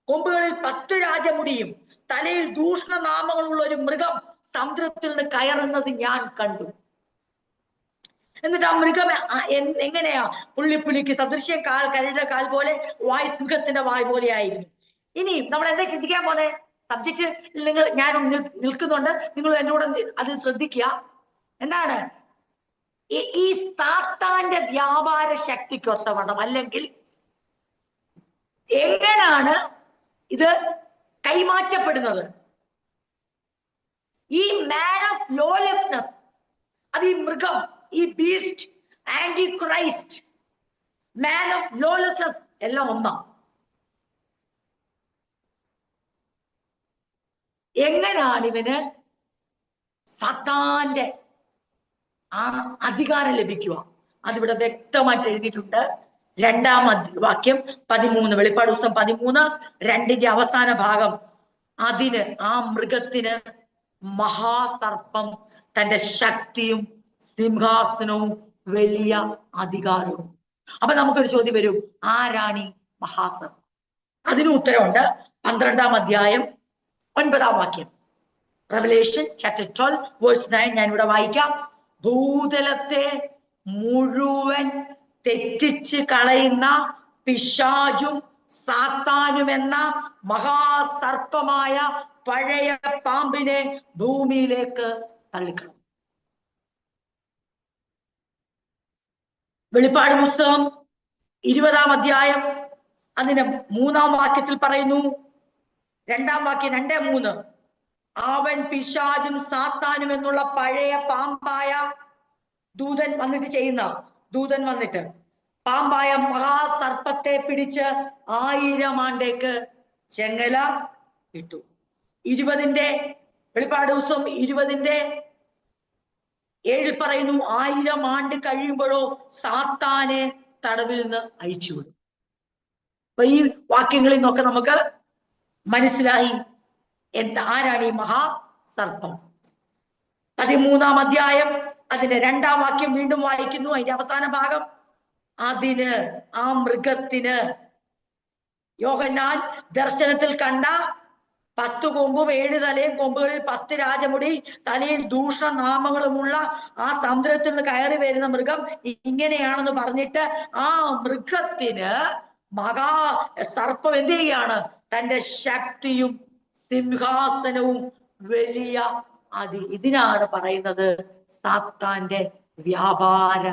കൊമ്പുകളിൽ 10 രാജമുടിയും തലയിൽ ദൂഷണനാമങ്ങളുള്ള ഒരു മൃഗം സമുദ്രത്തിൽ നിന്ന് കയറുന്നത് ഞാൻ കണ്ടു. എന്നിട്ട് ആ മൃഗം എങ്ങനെയാ? പുള്ളിക്ക് സദൃശ്യ കാൽ, കരടിയുടെ കാൽ പോലെ, വായ് സിംഹത്തിന്റെ വായ് പോലെ ആയിരുന്നു. ഇനി നമ്മൾ എന്താ ചിന്തിക്കാൻ പോലെ സബ്ജക്റ്റ് ഞാൻ നിൽക്കുന്നുണ്ട്, നിങ്ങൾ എന്നോട് അത് ശ്രദ്ധിക്കുക. എന്താണ് ഈ സാത്താന്റെ വ്യാപാര ശക്തിക്കൊത്തവണ്ണം, അല്ലെങ്കിൽ എങ്ങനെയാണ് ഇത് കൈമാറ്റപ്പെടുന്നത്? ഈ മാൻ ഓഫ് ലോലെസ്നെസ്, അത് ഈ മൃഗം, ഈ beast, Antichrist, man of lawlessness എല്ലാം ഒന്നാം. എങ്ങനെയാണ് ഇവന് സാത്താന്റെ ആ അധികാരം ലഭിക്കുക? അതിവിടെ വ്യക്തമായിട്ട് എഴുതിയിട്ടുണ്ട്. 2-ാം വാക്യം 13, വെളിപ്പാട് ദിവസം 13, 2-ന്റെ അവസാന ഭാഗം. അതിന്, ആ മൃഗത്തിന്, മഹാസർപ്പം തന്റെ ശക്തിയും സിംഹാസനവും വലിയ അധികാരവും. അപ്പൊ നമുക്കൊരു ചോദ്യം വരും, ആരാണ് ഈ മഹാസർപ്പം? അതിന് ഉത്തരവുണ്ട്. 12-ാം അധ്യായം 9-ാം വാക്യം, റെവലേഷൻ ചാപ്റ്റർ 12 വേഴ്സ് 9. ഞാൻ ഇവിടെ വായിക്കാം. ഭൂതലത്തെ മുഴുവൻ തെറ്റിച്ച് കളയുന്ന പിശാചും സാത്താനും എന്ന മഹാസർപ്പമായ പഴയ പാമ്പിനെ ഭൂമിയിലേക്ക് തള്ളിക്കളയും. വെളിപ്പാട് പുസ്തകം 20-ാം അധ്യായം അതിന്റെ 3-ാം വാക്യത്തിൽ പറയുന്നു, 2-ാം വാക്യം 2-3, അവൻ പിശാചും സാത്താനും എന്നുള്ള പഴയ പാമ്പായ ദൂതൻ വന്നിട്ട് പാമ്പായ മഹാസർപ്പത്തെ പിടിച്ച് 1000 ആണ്ടേക്ക് ചെങ്ങല ഇട്ടു. 20-ന്റെ വെളിപ്പാട് ദിവസം 20-ന്റെ 7 പറയുന്നു, 1000 ആണ്ട് കഴിയുമ്പോഴോ സാത്താനെ തടവിൽ നിന്ന് അഴിച്ചുവിടും. അപ്പൊ ഈ വാക്യങ്ങളിൽ നിന്നൊക്കെ നമുക്ക് മനസ്സിലായി ആരാണ് ഈ മഹാസർപ്പം. 13-ാം അധ്യായം അതിന്റെ 2-ാം വാക്യം വീണ്ടും വായിക്കുന്നു, അതിന്റെ അവസാന ഭാഗം. അതിന്, ആ മൃഗത്തിന്, യോഹന്നാൻ ദർശനത്തിൽ കണ്ട 10 കൊമ്പും 7 തലയും, കൊമ്പുകളിൽ 10 രാജമുടി, തലയിൽ ദൂഷണനാമങ്ങളുമുള്ള ആ സമുദ്രത്തിൽ നിന്ന് കയറി വരുന്ന മൃഗം ഇങ്ങനെയാണെന്ന് പറഞ്ഞിട്ട് ആ മൃഗത്തിന്, മഹാസർപ്പം എന്ത് ചെയ്യാണ്? തന്റെ ശക്തിയും സിംഹാസനവും വലിയ ഇതിനാണ് പറയുന്നത് സാത്താന്റെ വ്യാപാര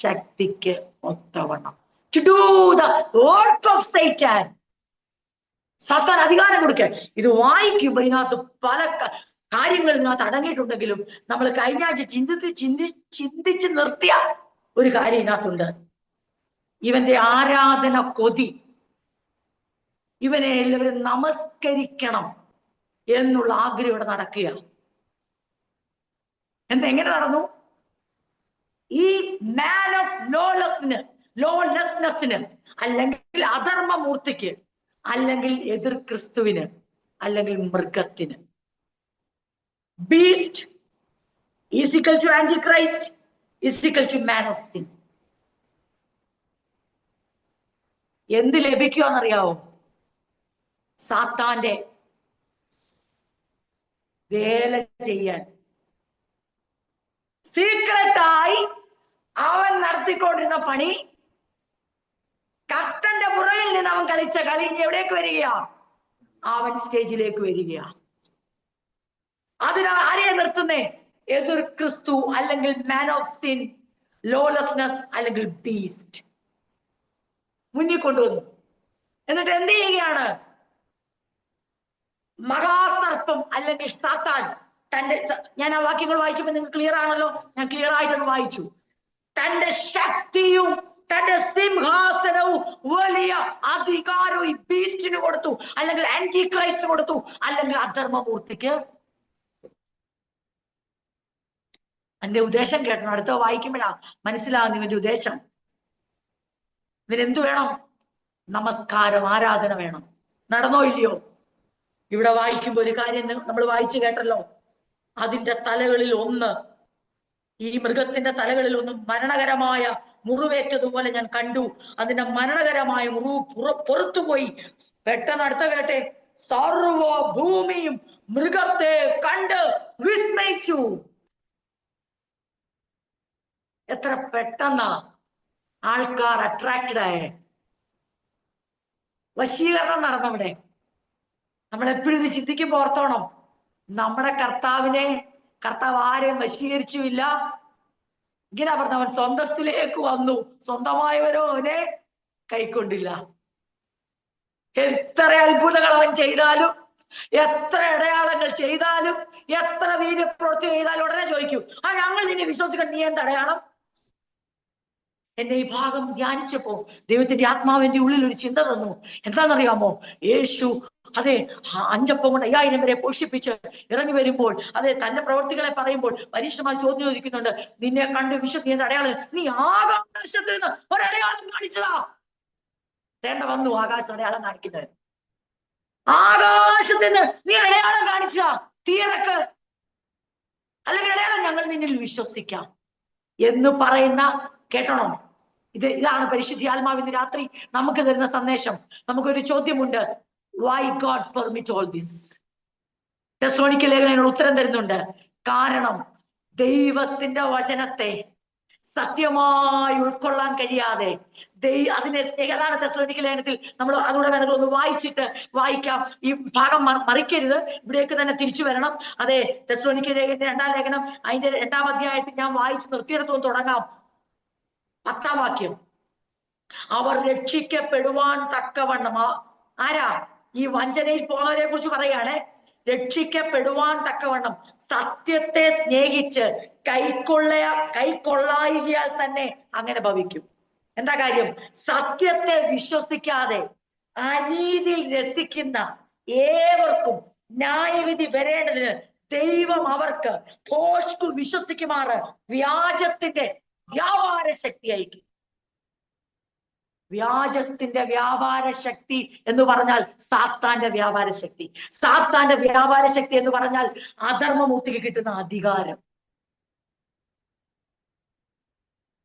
ശക്തിക്ക് ഒത്തവണ്ണം. To do the work of Satan. സാത്താൻ അധികാരം കൊടുക്കുക. ഇത് വായിക്കുമ്പോ ഇതിനകത്ത് പല കാര്യങ്ങൾ ഇതിനകത്ത് അടങ്ങിയിട്ടുണ്ടെങ്കിലും നമ്മൾ കഴിഞ്ഞ ആഴ്ച ചിന്തിച്ച് നിർത്തിയ ഒരു കാര്യം ഇതിനകത്തുണ്ട്. ഇവന്റെ ആരാധന കൊതി, ഇവനെ എല്ലാവരും നമസ്കരിക്കണം എന്നുള്ള ആഗ്രഹം ഇവിടെ നടക്കുക. എങ്ങനെ നടന്നു? ഈ മാൻ ഓഫ് ലോലെസ്നെസ്സിന്, അല്ലെങ്കിൽ അധർമ്മമൂർത്തിക്ക്, അല്ലെങ്കിൽ എതിർ ക്രിസ്തുവിന്, അല്ലെങ്കിൽ മൃഗത്തിന്. Beast is equal to Antichrist, is equal to man of sin. എന്ത് ലഭിക്കുമെന്നറിയാവോ? സാത്താന്റെ വേല ചെയ്യാൻ സീക്രട്ടായി അവൻ നടത്തിക്കൊണ്ടിരുന്ന പണി, കർത്തന്റെ പുറകിൽ നിന്ന് അവൻ കളിച്ച കളി ഇനി എവിടേക്ക് വരികയാ? അവൻ സ്റ്റേജിലേക്ക് വരികയാ. അതിനാ ആരെയാ നിർത്തുന്നേ? എതിർ ക്രിസ്തു, അല്ലെങ്കിൽ മാൻ ഓഫ് സിൻ, ലോലെസ്നെസ് അല്ലെങ്കിൽ ബീസ്റ്റ് മുന്നിൽ കൊണ്ടുവന്നു. എന്നിട്ട് എന്ത് ചെയ്യുകയാണ്? മഹാസർപ്പം അല്ലെങ്കിൽ സാത്താൻ തന്റെ, ഞാൻ ആ വാക്യങ്ങൾ വായിച്ചപ്പോൾ നിങ്ങൾക്ക് ക്ലിയർ ആണല്ലോ, ഞാൻ ക്ലിയർ ആയിട്ടൊന്ന് വായിച്ചു. തന്റെ ശക്തിയും തന്റെ സിംഹാസനവും വലിയ അധികാരവും ഈ ബീസ്റ്റിന് കൊടുത്തു, അല്ലെങ്കിൽ ആന്റി ക്രൈസ്റ്റ് കൊടുത്തു, അല്ലെങ്കിൽ അധർമ്മമൂർത്തിക്ക്. എന്റെ ഉദ്ദേശം കേട്ടോ, അടുത്ത വായിക്കുമ്പോഴാ മനസ്സിലാകുന്നു ഇവന്റെ ഉദ്ദേശം. ഇവരെന്തു വേണം? നമസ്കാരം, ആരാധന വേണം. നടന്നോ ഇല്ലയോ? ഇവിടെ വായിക്കുമ്പോ ഒരു കാര്യം നമ്മൾ വായിച്ചു കേട്ടല്ലോ, അതിന്റെ തലകളിൽ ഒന്ന്, ഈ മൃഗത്തിന്റെ തലകളിൽ ഒന്ന് മരണകരമായ മുറിവേറ്റതുപോലെ ഞാൻ കണ്ടു. അതിന്റെ മരണകരമായ മുറിവ് പുറത്തുപോയി. പെട്ടെന്ന് അടുത്ത കേട്ടെ, സർവ ഭൂമിയും മൃഗത്തെ കണ്ട് വിസ്മയിച്ചു. എത്ര പെട്ടെന്നാ ആൾക്കാർ അട്രാക്റ്റഡ് ആയേ. വശീകരണം നടന്നവിടെ. നമ്മളെപ്പോഴും ഇത് ചിന്തിക്കുമ്പോ ഓർത്തോണം, നമ്മുടെ കർത്താവ് ആരെയും വശീകരിച്ചുമില്ല. ഇങ്ങനെ പറഞ്ഞവൻ സ്വന്തത്തിലേക്ക് വന്നു, സ്വന്തമായവരോ അവനെ കൈക്കൊണ്ടില്ല. എത്ര അത്ഭുതങ്ങൾ അവൻ ചെയ്താലും, എത്ര അടയാളങ്ങൾ ചെയ്താലും, എത്ര വീര്യപ്രവൃത്തി ചെയ്താലും ഉടനെ ചോദിക്കും, ഞങ്ങൾ നിന്നെ വിശ്വസിക്കണം, നീ എന്ത് അടയാളം? എന്നെ ഈ ഭാഗം ധ്യാനിച്ചപ്പോ ദൈവത്തിന്റെ ആത്മാവിന്റെ ഉള്ളിൽ ഒരു ചിന്ത തന്നു. എന്താണെന്നറിയാമോ? യേശു അതെ 5 അപ്പം കൊണ്ട് 5000 വരെ പോഷിപ്പിച്ച് ഇറങ്ങി വരുമ്പോൾ, അതെ തന്റെ പ്രവർത്തികളെ പറയുമ്പോൾ പരീക്ഷമാർ ചോദ്യം ചോദിക്കുന്നുണ്ട്, നിന്നെ കണ്ട് വിശ്വസിക്കുന്ന അടയാളം, നീ ആകാശത്തിൽ നിന്ന് ഒരടയാളം കാണിച്ചതാ. തേണ്ട വന്നു ആകാശം അടയാളം കാണിക്കുന്നത്. ആകാശത്തിൽ നിന്ന് നീ അടയാളം കാണിച്ച തീരക്ക്, അല്ലെങ്കിൽ അടയാളം, ഞങ്ങൾ നിന്നിൽ വിശ്വസിക്കാം എന്ന് പറയുന്ന, കേട്ടണം, ഇതാണ് പരിശുദ്ധാത്മാവിന് രാത്രി നമുക്ക് തരുന്ന സന്ദേശം. നമുക്കൊരു ചോദ്യമുണ്ട്, why God permit all this? തെസ്സലോനിക്ക ലേഖനം ഉത്തരം തരുന്നുണ്ട്. കാരണം ദൈവത്തിന്റെ വചനത്തെ സത്യമായി ഉൾക്കൊള്ളാൻ കഴിയാതെ അതിനെ അതാണ് തെസ്സലോനിക്ക ലേഖനത്തിൽ നമ്മൾ അതുകൂടെ വേണമെങ്കിൽ ഒന്ന് വായിക്കാം. ഈ ഭാഗം മറിക്കരുത്, ഇവിടേക്ക് തന്നെ തിരിച്ചു വരണം. അതെ, തെസ്സലോനിക്ക ലേഖനത്തിന്റെ 2-ാം ലേഖനം അതിന്റെ 2-ാം അധ്യായത്തിൽ ഞാൻ വായിച്ച് നിർത്തിയെടുത്തു തുടങ്ങാം. 10-ാം വാക്യം. അവർ രക്ഷിക്കപ്പെടുവാൻ തക്കവണ്ണം, ആരാ? ഈ വഞ്ചനയിൽ പോകുന്നവരെ കുറിച്ച് പറയാണ്. രക്ഷിക്കപ്പെടുവാൻ തക്കവണ്ണം സത്യത്തെ സ്നേഹിച്ച് കൈക്കൊള്ളായികയാൽ തന്നെ അങ്ങനെ ഭവിക്കും. എന്താ കാര്യം? സത്യത്തെ വിശ്വസിക്കാതെ അനീതിയിൽ രസിക്കുന്ന ഏവർക്കും ന്യായവിധി വരേണ്ടതിന് ദൈവം അവർക്ക് ഭോഷ്കു വിശ്വസിക്കുമാറ് വ്യാജത്തിന്റെ വ്യാപാര ശക്തി അയക്കും. വ്യാജത്തിന്റെ വ്യാപാര ശക്തി എന്ന് പറഞ്ഞാൽ സാത്താന്റെ വ്യാപാര ശക്തി. സാത്താന്റെ വ്യാപാര ശക്തി എന്ന് പറഞ്ഞാൽ അധർമ്മമൂർത്തിക്ക് കിട്ടുന്ന അധികാരം.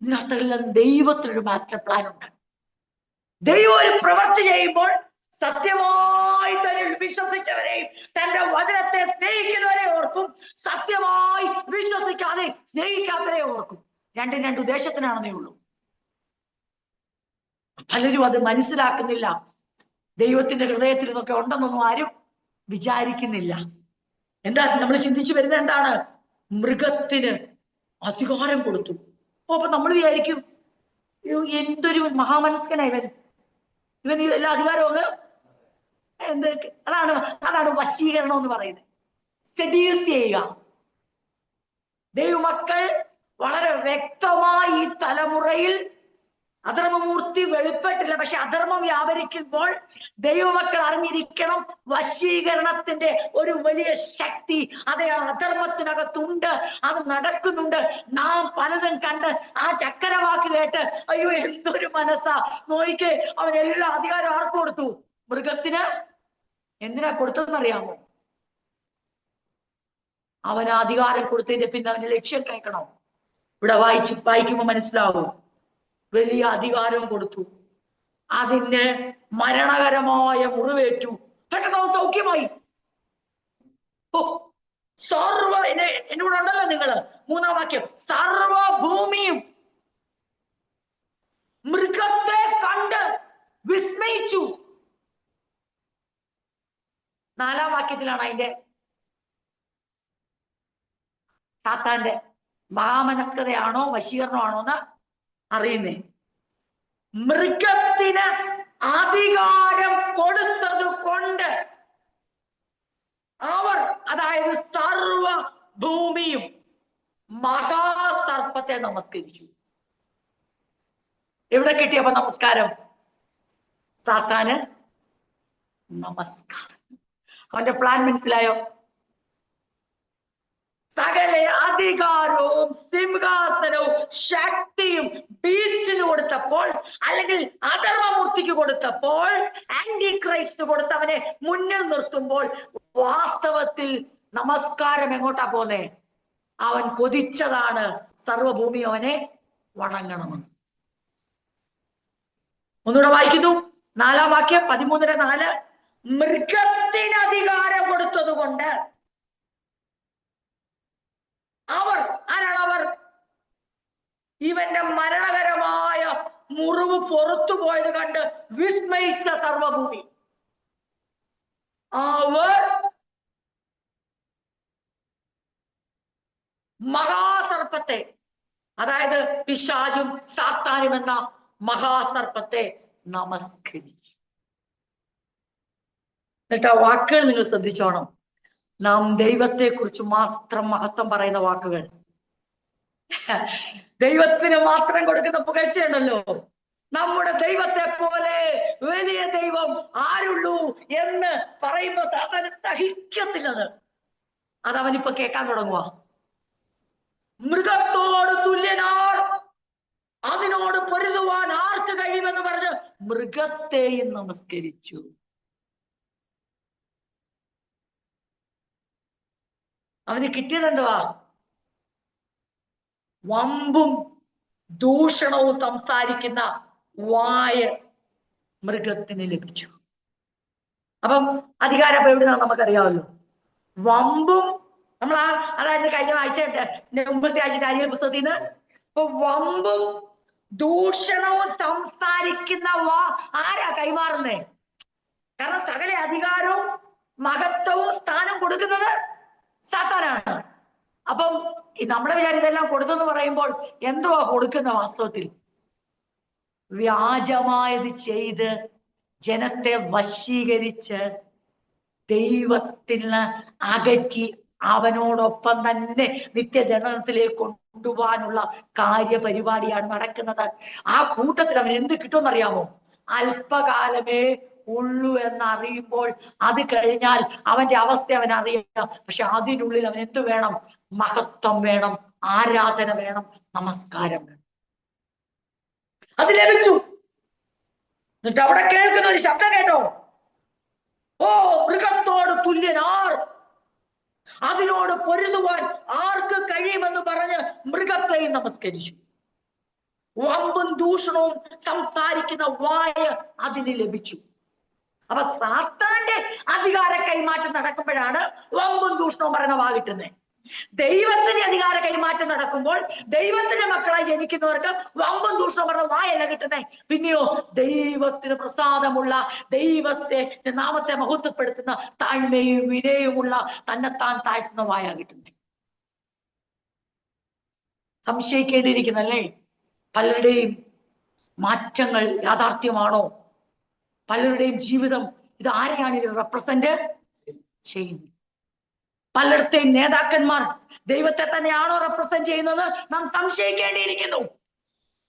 ഇതിനകത്തെല്ലാം ദൈവത്തിനൊരു മാസ്റ്റർ പ്ലാൻ ഉണ്ട്. ദൈവം ഒരു പ്രവൃത്തി ചെയ്യുമ്പോൾ സത്യമായി വിശ്വസിച്ചവരെയും തന്റെ വചനത്തെ സ്നേഹിക്കുന്നവരെ ഓർക്കും, സത്യമായി വിശ്വസിക്കാതെ സ്നേഹിക്കാത്തവരെ ഓർക്കും. രണ്ടും രണ്ട് ഉദ്ദേശത്തിനാണെന്നേ ഉള്ളൂ. പലരും അത് മനസ്സിലാക്കുന്നില്ല. ദൈവത്തിന്റെ ഹൃദയത്തിൽ നിന്നൊക്കെ ഉണ്ടെന്നൊന്നും ആരും വിചാരിക്കുന്നില്ല. എന്താ നമ്മൾ ചിന്തിച്ചു വരുന്നത്? എന്താണ്? മൃഗത്തിന് അധികാരം കൊടുത്തു. അപ്പൊ നമ്മൾ വിചാരിക്കും, എന്തൊരു മഹാമനസ്കനാ ഇവൻ എല്ലാ അധികാരവും എന്ത്? അതാണ് വശീകരണം എന്ന് പറയുന്നത്. സെഡ്യൂസ് ചെയ്യുക. ദൈവമക്കൾ വളരെ വ്യക്തമായി ഈ തലമുറയിൽ അധർമ്മമൂർത്തി വെളിപ്പെട്ടില്ല, പക്ഷെ അധർമ്മം വ്യാപരിക്കുമ്പോൾ ദൈവമക്കൾ അറിഞ്ഞിരിക്കണം, വശീകരണത്തിന്റെ ഒരു വലിയ ശക്തി അതേ അധർമ്മത്തിനകത്തുണ്ട്, അത് നടക്കുന്നുണ്ട്. നാം പലതും കണ്ട് ആ ചക്കരവാക്ക് കേട്ട് അയ്യോ എന്തൊരു മനസ്സാ നോയിക്ക്. അവൻ എല്ലാ അധികാരം ആർക്ക് കൊടുത്തു? മൃഗത്തിന്. എന്തിനാ കൊടുത്തതെന്നറിയാമോ? അവന് അധികാരം കൊടുത്തതിന്റെ പിന്നെ അവന്റെ ലക്ഷ്യം കേൾക്കണം. ഇവിടെ വായിക്കുമ്പോ മനസ്സിലാവും. വലിയ അധികാരം കൊടുത്തു, അതിന് മരണകരമായ മുറിവേറ്റു, പെട്ടെന്ന് സൗഖ്യമായി. എന്നോട് ഉണ്ടല്ലോ നിങ്ങള് 3-ാം വാക്യം, സർവഭൂമിയും മൃഗത്തെ കണ്ട് വിസ്മയിച്ചു. 4-ാം വാക്യത്തിലാണ് അതിന്റെ സാത്താന്റെ മഹാമനസ്കതയാണോ വശീകരണമാണോ എന്ന് അറിയുന്നേ. മൃഗത്തിന് അധികാരം കൊടുത്തത് കൊണ്ട് അവർ, അതായത് സർവ ഭൂമിയും മഹാസർപ്പത്തെ നമസ്കരിച്ചു. എവിടെ കിട്ടിയപ്പോ നമസ്കാരം? സാത്താന് നമസ്കാരം. അവന്റെ പ്ലാൻ മനസ്സിലായോ? സകല അധികാരവും സിംഹാസനവും ശക്തിയും ബീസ്റ്റിന് കൊടുത്തപ്പോൾ, അല്ലെങ്കിൽ അധർമ്മമൂർത്തിക്ക് കൊടുത്തപ്പോൾ, ആന്റി ക്രൈസ്റ്റ് കൊടുത്തവനെ മുന്നിൽ നിർത്തുമ്പോൾ, വാസ്തവത്തിൽ നമസ്കാരം എങ്ങോട്ടാ പോന്നേ? അവൻ കൊതിച്ചതാണ് സർവഭൂമി അവനെ വണങ്ങണമെന്ന്. ഒന്നുകൂടെ വായിക്കുന്നു, 4-ാം വാക്യം, 13:4. മൃഗത്തിന് അധികാരം കൊടുത്തത് കൊണ്ട് അവർ, ആരാണ് അവർ? ഇവന്റെ മരണകരമായ മുറിവ് പുറത്തു പോയത് കണ്ട് വിസ്മയിച്ച സർവഭൂമി. അവർ മഹാസർപ്പത്തെ, അതായത് പിശാചും സാത്താനും എന്ന മഹാസർപ്പത്തെ നമസ്കരിച്ചു. എന്നിട്ട് ആ വാക്കുകൾ നിങ്ങൾ ശ്രദ്ധിച്ചോണം. നാം ദൈവത്തെ കുറിച്ച് മാത്രം മഹത്വം പറയുന്ന വാക്കുകൾ, ദൈവത്തിന് മാത്രം കൊടുക്കുന്ന പുകഴ്ചയുണ്ടല്ലോ. നമ്മുടെ ദൈവത്തെ പോലെ വലിയ ദൈവം ആരുള്ളൂ എന്ന് പറയുമ്പോ സാത്താന് സഹിക്കത്തില്ലത്. അതവനിപ്പൊ കേൾക്കാൻ തുടങ്ങുക. മൃഗത്തോട് തുല്യനാർ, അതിനോട് പൊരുതുവാൻ ആർക്ക് കഴിയുമെന്ന് പറഞ്ഞ് മൃഗത്തെയും നമസ്കരിച്ചു. അവന് കിട്ടിയതെന്തുവാ? വമ്പും ദൂഷണവും സംസാരിക്കുന്ന വായ മൃഗത്തിന് ലഭിച്ചു. അപ്പം അധികാരം എവിടുന്നാണ് നമുക്കറിയാമല്ലോ. വമ്പും, നമ്മൾ അതായത് കഴിഞ്ഞ ആഴ്ച, മുമ്പത്തെ ആഴ്ച ഡാനിയേൽ പുസ്തകത്തിൽ നിന്ന്, ഇപ്പൊ വമ്പും ദൂഷണവും സംസാരിക്കുന്ന ആരാ കൈമാറുന്നേ? കാരണം സകല അധികാരവും മഹത്വവും സ്ഥാനം കൊടുക്കുന്നത് സാത്താനാണ്. അപ്പം നമ്മുടെ വിചാരം ഇതെല്ലാം കൊടുത്തെന്ന് പറയുമ്പോൾ എന്തുവാ കൊടുക്കുന്ന? വാസ്തവത്തിൽ വ്യാജമായത് ചെയ്ത് ജനത്തെ വശീകരിച്ച് ദൈവത്തിൽ നിന്ന് അകറ്റി അവനോടൊപ്പം തന്നെ നിത്യജനനത്തിലേക്ക് കൊണ്ടുപോകാനുള്ള കാര്യപരിപാടിയാണ് നടക്കുന്നത്. ആ കൂട്ടത്തിൽ അവൻ എന്ത് കിട്ടുമെന്നറിയാമോ? അല്പകാലമേ ഉള്ളൂ എന്നറിയുമ്പോൾ അത് കഴിഞ്ഞാൽ അവന്റെ അവസ്ഥ അവൻ അറിയാം. പക്ഷെ അതിനുള്ളിൽ അവൻ എന്ത് വേണം? മഹത്വം വേണം, ആരാധന വേണം, നമസ്കാരം വേണം. അത് ലഭിച്ചു. എന്നിട്ട് അവിടെ കേൾക്കുന്ന ഒരു ശബ്ദം കേട്ടോ, ഓ മൃഗത്തോട് തുല്യനാർ, അതിനോട് പൊരുതുവാൻ ആർക്ക് കഴിയുമെന്ന് പറഞ്ഞ് മൃഗത്തെയും നമസ്കരിച്ചു. വമ്പും ദൂഷണവും സംസാരിക്കുന്ന വായ അതിന് ലഭിച്ചു. അപ്പൊ സാത്താന്റെ അധികാര കൈമാറ്റം നടക്കുമ്പോഴാണ് വമ്പും ദൂഷണവും പറയുന്ന വാ കിട്ടുന്നത്. ദൈവത്തിന്റെ അധികാര കൈമാറ്റം നടക്കുമ്പോൾ ദൈവത്തിന്റെ മക്കളായി ജനിക്കുന്നവർക്ക് വമ്പും ദൂഷണവും പറഞ്ഞ വായല്ല കിട്ടുന്നേ. പിന്നെയോ ദൈവത്തിന് പ്രസാദമുള്ള, ദൈവത്തെ നാമത്തെ മഹത്വപ്പെടുത്തുന്ന, താഴ്മയും വിനയവുമുള്ള, തന്നെത്താൻ താഴ്ത്തുന്ന വായ കിട്ടുന്നേ. സംശയിക്കേണ്ടിയിരിക്കുന്നല്ലേ, പലരുടെയും മാറ്റങ്ങൾ യാഥാർത്ഥ്യമാണോ? പലരുടെയും ജീവിതം ഇത് ആരെയാണ് ഇത് റെപ്രസെന്റ് ചെയ്യുന്നത്? പലയിടത്തെയും നേതാക്കന്മാർ ദൈവത്തെ തന്നെയാണോ റെപ്രസെന്റ് ചെയ്യുന്നത്? നാം സംശയിക്കേണ്ടിയിരിക്കുന്നു.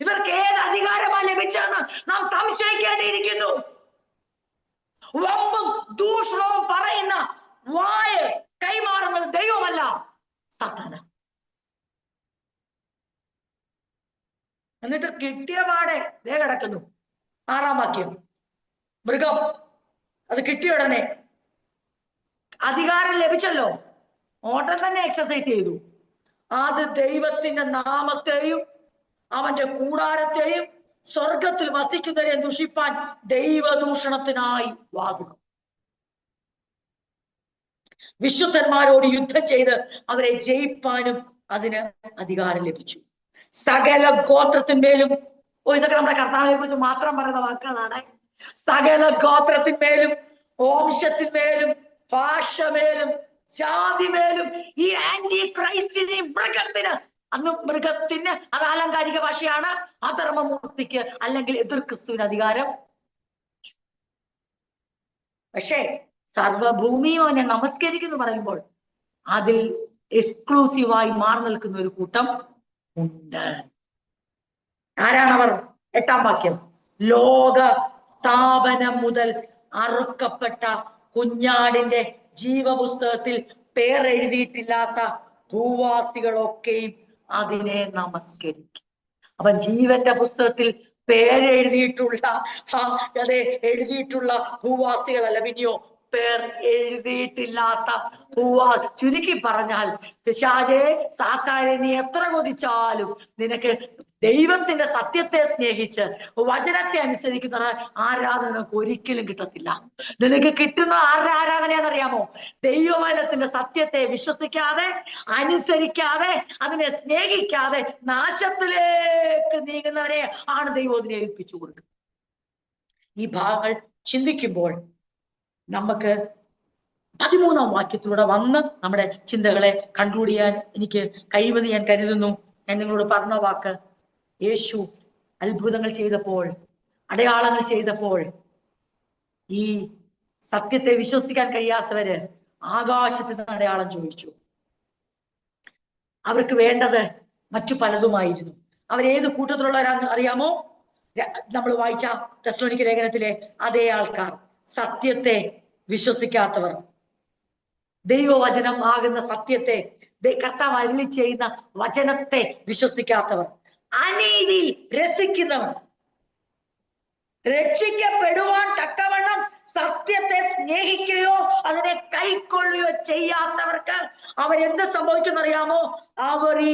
ഇവർക്ക് ഏത് അധികാരമാണ് ലഭിച്ചതെന്ന് നാം സംശയിക്കേണ്ടിയിരിക്കുന്നു. വമ്പും ദൂഷണവും പറയുന്ന വായ കൈമാറുന്നത് ദൈവമല്ല, സാത്താന. എന്നിട്ട് കിട്ടിയ പാടെ ദേ കിടക്കുന്നു. 6-ാം വാക്യം, മൃഗം അത് കിട്ടിയ ഉടനെ അധികാരം ലഭിച്ചല്ലോ, ഓട്ടം തന്നെ എക്സസൈസ് ചെയ്തു. അത് ദൈവത്തിന്റെ നാമത്തെയും അവന്റെ കൂടാരത്തെയും സ്വർഗത്തിൽ വസിക്കുന്നവരെ ദുഷിപ്പാൻ ദൈവദൂഷണത്തിനായി വാങ്ങുന്നു. വിശുദ്ധന്മാരോട് യുദ്ധം ചെയ്ത് അവരെ ജയിപ്പാനും അതിന് അധികാരം ലഭിച്ചു. സകല ഗോത്രത്തിന്മേലും, ഇതൊക്കെ നമ്മുടെ കർത്താവിനെ കുറിച്ച് മാത്രം പറയുന്ന വാക്കുകളാണ്. സകല ഗോത്രത്തിന്മേലും, വംശത്തിന്മേലും, ഭാഷമേലും, ജാതിമേലും ഈ ആന്റി ക്രൈസ്റ്റിനെയും മൃഗത്തിന് അന്ന് മൃഗത്തിന് അത് ആലങ്കാരിക ഭാഷയാണ്. അധർമ്മമൂർത്തിക്ക് അല്ലെങ്കിൽ എതിർ ക്രിസ്തുവിന് അധികാരം. പക്ഷേ സർവഭൂമിയും അവനെ നമസ്കരിക്കുന്നു പറയുമ്പോൾ അതിൽ എക്സ്ക്ലൂസീവായി മാറി നിൽക്കുന്ന ഒരു കൂട്ടം ഉണ്ട്. ആരാണവർ? 8-ാം വാക്യം. ലോക സ്ഥാപനം മുതൽ അറുക്കപ്പെട്ട കുഞ്ഞാടിന്റെ ജീവപുസ്തകത്തിൽ പേരെഴുതിയിട്ടില്ലാത്ത ഭൂവാസികളൊക്കെയും അതിനെ നമസ്കരിക്കും. അപ്പൊ ജീവന്റെ പുസ്തകത്തിൽ പേരെഴുതിയിട്ടുള്ള അതെ എഴുതിയിട്ടുള്ള ഭൂവാസികളല്ല, പിന്നെയോ പേർ എഴുതിയിട്ടില്ലാത്ത ചുരുക്കി പറഞ്ഞാൽ പിശാചേ, സാത്താനെ, നീ എത്ര കൊതിച്ചാലും നിനക്ക് ദൈവത്തിന്റെ സത്യത്തെ സ്നേഹിച്ച് വചനത്തെ അനുസരിക്കുന്ന ആരാധന നിനക്ക് ഒരിക്കലും കിട്ടത്തില്ല. നിനക്ക് കിട്ടുന്ന ആരുടെ ആരാധനയാണെന്നറിയാമോ? ദൈവവചനത്തിന്റെ സത്യത്തെ വിശ്വസിക്കാതെ, അനുസരിക്കാതെ, അതിനെ സ്നേഹിക്കാതെ നാശത്തിലേക്ക് നീങ്ങുന്നവരെ ആണ് ദൈവം അതിനെ ഏൽപ്പിച്ചു കൊടുക്കുന്നത്. ഈ ഭാഗങ്ങൾ ചിന്തിക്കുമ്പോൾ നമുക്ക് 13-ാം വാക്യത്തിലൂടെ വന്ന് നമ്മുടെ ചിന്തകളെ കൺക്ലൂഡ് ചെയ്യാൻ എനിക്ക് കഴിയുമെന്ന് ഞാൻ കരുതുന്നു. ഞാൻ നിങ്ങളോട് പറഞ്ഞ വാക്ക്, യേശു അത്ഭുതങ്ങൾ ചെയ്തപ്പോൾ, അടയാളങ്ങൾ ചെയ്തപ്പോൾ ഈ സത്യത്തെ വിശ്വസിക്കാൻ കഴിയാത്തവര് ആകാശത്ത് നിന്ന് അടയാളം ചോദിച്ചു. അവർക്ക് വേണ്ടത് മറ്റു പലതുമായിരുന്നു. അവരേത് കൂട്ടത്തിലുള്ളവരാന്ന് അറിയാമോ? നമ്മൾ വായിച്ച തെസ്സലോനിക്ക ലേഖനത്തിലെ അതേ ആൾക്കാർ, സത്യത്തെ വിശ്വസിക്കാത്തവർ, ദൈവവചനം ആകുന്ന സത്യത്തെ, കർത്താവ് അരുളി ചെയ്യുന്ന വചനത്തെ വിശ്വസിക്കാത്തവർ, അനീതി രസിക്കുന്നവർ, രക്ഷിക്കപ്പെടുവാൻ തക്കവണ്ണം സത്യത്തെ സ്നേഹിക്കുകയോ അതിനെ കൈക്കൊള്ളുകയോ ചെയ്യാത്തവർക്ക് അവരെന്ത് സംഭവിക്കുന്നറിയാമോ? അവർ ഈ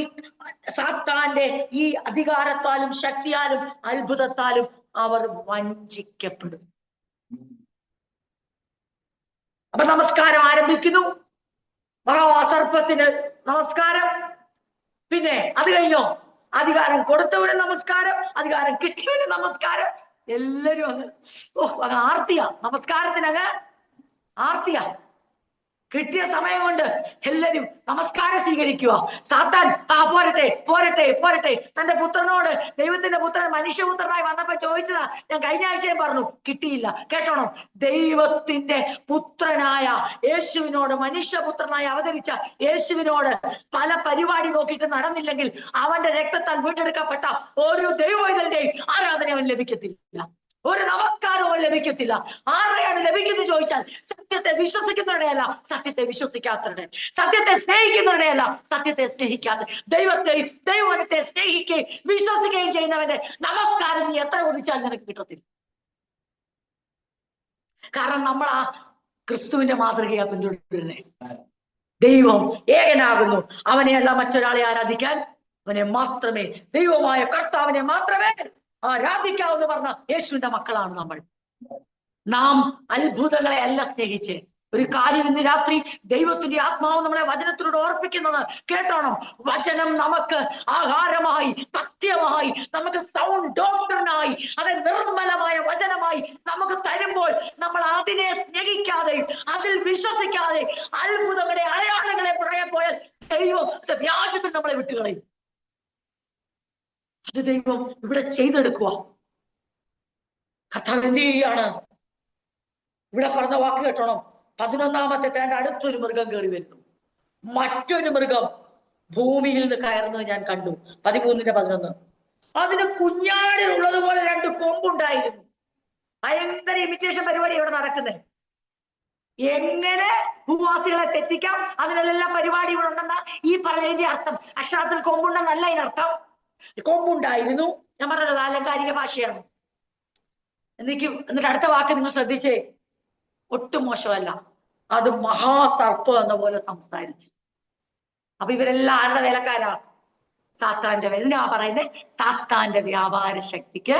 സാത്താന്റെ ഈ അധികാരത്താലും ശക്തിയാലും അത്ഭുതത്താലും അവർ വഞ്ചിക്കപ്പെടും. അപ്പൊ നമസ്കാരം ആരംഭിക്കുന്നു. മഹാസർപ്പത്തിന് നമസ്കാരം. പിന്നെ അത് കഴിഞ്ഞോ? അധികാരം കൊടുത്തവന് നമസ്കാരം, അധികാരം കിട്ടിയവന് നമസ്കാരം. എല്ലാരും അങ്ങ് ആർത്തിയാ, നമസ്കാരത്തിനങ്ങ് ആർത്തിയാ. കിട്ടിയ സമയം കൊണ്ട് എല്ലാരും നമസ്കാരം സ്വീകരിക്കുക. സാത്താൻ പോരട്ടെ പോരട്ടെ പോരട്ടെ. തന്റെ പുത്രനോട്, ദൈവത്തിന്റെ പുത്രൻ മനുഷ്യപുത്രനായി വന്നപ്പോ ചോദിച്ചതാ, ഞാൻ കഴിഞ്ഞ ആഴ്ചയും പറഞ്ഞു, കിട്ടിയില്ല. കേട്ടോണം, ദൈവത്തിന്റെ പുത്രനായ യേശുവിനോട്, മനുഷ്യപുത്രനായി അവതരിച്ച യേശുവിനോട് പല പരിപാടി നോക്കിയിട്ട് നടന്നില്ലെങ്കിൽ അവന്റെ രക്തത്താൽ വീണ്ടെടുക്കപ്പെട്ട ഒരു ദൈവവൈതലിന്റെയും ആരാധന അവൻ ലഭിക്കത്തില്ല, ഒരു നമസ്കാരവും ലഭിക്കത്തില്ല. ആരെയാണ് ലഭിക്കുന്നത് ചോദിച്ചാൽ, സത്യത്തെ വിശ്വസിക്കുന്നവരുടെയല്ല, സത്യത്തെ വിശ്വസിക്കാത്തവരുടെ, സത്യത്തെ സ്നേഹിക്കുന്നവരുടെയല്ല, സത്യത്തെ സ്നേഹിക്കാത്ത, ദൈവത്തെയും ദൈവത്തെ സ്നേഹിക്കുകയും വിശ്വസിക്കുകയും ചെയ്യുന്നവന്റെ നമസ്കാരം നീ എത്ര കൊതിച്ചാൽ നിനക്ക് കിട്ടത്തില്ല. കാരണം നമ്മൾ ആ ക്രിസ്തുവിന്റെ മാതൃകയാ പിന്തുടരുന്നത്. ദൈവം ഏകനാകുന്നു, അവനെയല്ല മറ്റൊരാളെ ആരാധിക്കാൻ, അവനെ മാത്രമേ, ദൈവമായ കർത്താവിനെ മാത്രമേ ആരാധിക്കാവെന്ന് പറഞ്ഞ യേശുവിന്റെ മക്കളാണ് നമ്മൾ. നാം അത്ഭുതങ്ങളെ അല്ല സ്നേഹിച്ച്. ഒരു കാര്യം ഇന്ന് രാത്രി ദൈവത്തിന്റെ ആത്മാവ് നമ്മളെ വചനത്തിലൂടെ ഓർപ്പിക്കുന്നത് കേട്ടോണം. വചനം നമുക്ക് ആഹാരമായി, പഥ്യമായി, നമുക്ക് സൗണ്ട് ഡോക്ടറിനായി, അത് നിർമ്മലമായ വചനമായി നമുക്ക് തരുമ്പോൾ നമ്മൾ അതിനെ സ്നേഹിക്കാതെ, അതിൽ വിശ്വസിക്കാതെ അത്ഭുതങ്ങളെ, അടയാളങ്ങളെ പുറകെ പോയാൽ ദൈവം വ്യാജത്തിൽ നമ്മളെ വിട്ടുകളയും. അത് ദൈവം ഇവിടെ ചെയ്തെടുക്കുക. കർത്താവ് എന്ത് ചെയ്യുകയാണ്? ഇവിടെ പറഞ്ഞ വാക്ക് കേട്ടോണം. 11-ാമത്തെ തേണ്ട അടുത്തൊരു മൃഗം കയറി വരുന്നു. മറ്റൊരു മൃഗം ഭൂമിയിൽ നിന്ന് കയറുന്നത് ഞാൻ കണ്ടു. 13:11. അതിന് കുഞ്ഞാടിനുള്ളതുപോലെ 2 കൊമ്പുണ്ടായിരുന്നു. ഭയങ്കര ഇമിറ്റേഷൻ പരിപാടി ഇവിടെ നടക്കുന്നത്. എങ്ങനെ ഭൂവാസികളെ തെറ്റിക്കാം, അതിനെല്ലാം പരിപാടി ഇവിടെ ഉണ്ടെന്ന ഈ പറഞ്ഞതിന്റെ അർത്ഥം. അക്ഷരത്തിൽ കൊമ്പുണ്ടെന്നല്ല ഇതിനർത്ഥം. കൊമ്പുണ്ടായിരുന്നു. ഞാൻ പറഞ്ഞത് ആലങ്കാരിക ഭാഷയാണ്. എന്നിട്ട് അടുത്ത വാക്ക് നിങ്ങൾ ശ്രദ്ധിച്ചേ, ഒട്ടും മോശമല്ല. അത് മഹാസർപ്പം എന്ന പോലെ സംസാരിച്ചു. അപ്പൊ ഇവരെല്ലാം ആരുടെ വേലക്കാരാ? സാത്താന്റെ. എന്തിനാ പറയുന്നത്? സാത്താന്റെ വ്യാപാര ശക്തിക്ക്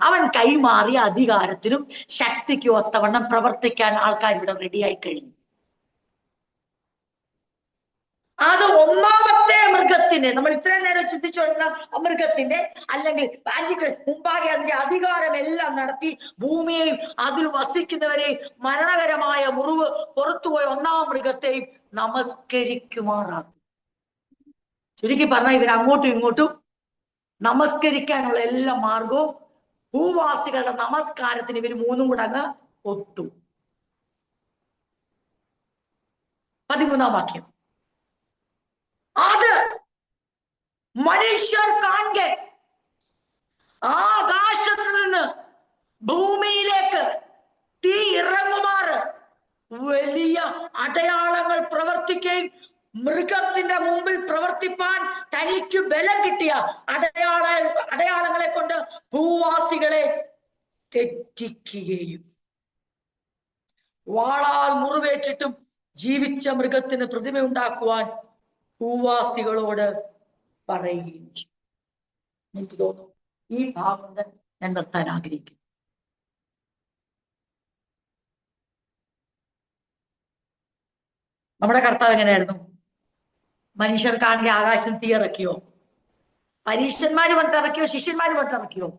അവൻ കൈമാറിയ അധികാരത്തിനും ശക്തിക്കും ഒത്തവണ്ണം പ്രവർത്തിക്കാൻ ആൾക്കാർ ഇവിടെ റെഡിയായി കഴിഞ്ഞു. അത് 1-ാമത്തെ മൃഗത്തിന്റെ, നമ്മൾ ഇത്രയും നേരം ചിന്തിച്ചുകൊണ്ടിരുന്ന മൃഗത്തിന്റെ അല്ലെങ്കിൽ മുമ്പാകെ അതിന്റെ അധികാരം എല്ലാം നടത്തി ഭൂമിയെയും അതിൽ വസിക്കുന്നവരെയും മരണകരമായ മുറിവ് പുറത്തുപോയ 1-ാം മൃഗത്തെയും നമസ്കരിക്കുമാറാക്കും. ചുരുക്കി പറഞ്ഞാൽ ഇവർ അങ്ങോട്ടും ഇങ്ങോട്ടും നമസ്കരിക്കാനുള്ള എല്ലാ മാർഗവും ഭൂവാസികളുടെ നമസ്കാരത്തിന് ഇവർ മൂന്നും കൂടെ അങ്ങ് ഒത്തു. 13-ാം വാക്യം. അത് മനുഷ്യർ കാണെ ആകാശത്ത് നിന്ന് ഭൂമിയിലേക്ക് തീ ഇറങ്ങുമാറ് വലിയ അടയാളങ്ങൾ പ്രവർത്തിക്കുകയും മൃഗത്തിന്റെ മുമ്പിൽ പ്രവർത്തിപ്പാൻ തനിക്ക് ബലം കിട്ടിയ അടയാളങ്ങളെ കൊണ്ട് ഭൂവാസികളെ തെറ്റിക്കുകയും വാളാൽ മുറിവേറ്റിട്ടും ജീവിച്ച മൃഗത്തിന് പ്രതിമ ഉണ്ടാക്കുവാൻ ഭൂവാസികളോട് പറയുകയും ചെയ്യും. എനിക്ക് തോന്നുന്നു ഈ ഭാഗം ഞാൻ നിർത്താൻ ആഗ്രഹിക്കുന്നു. നമ്മുടെ കർത്താവ് എങ്ങനെയായിരുന്നു? മനുഷ്യർക്കാണെങ്കിൽ ആകാശം തീ ഇറക്കിയോ? പരീക്ഷന്മാര് പറഞ്ഞിട്ട് ഇറക്കിയോ? ശിഷ്യന്മാര് പറഞ്ഞിട്ട് ഇറക്കിയോ?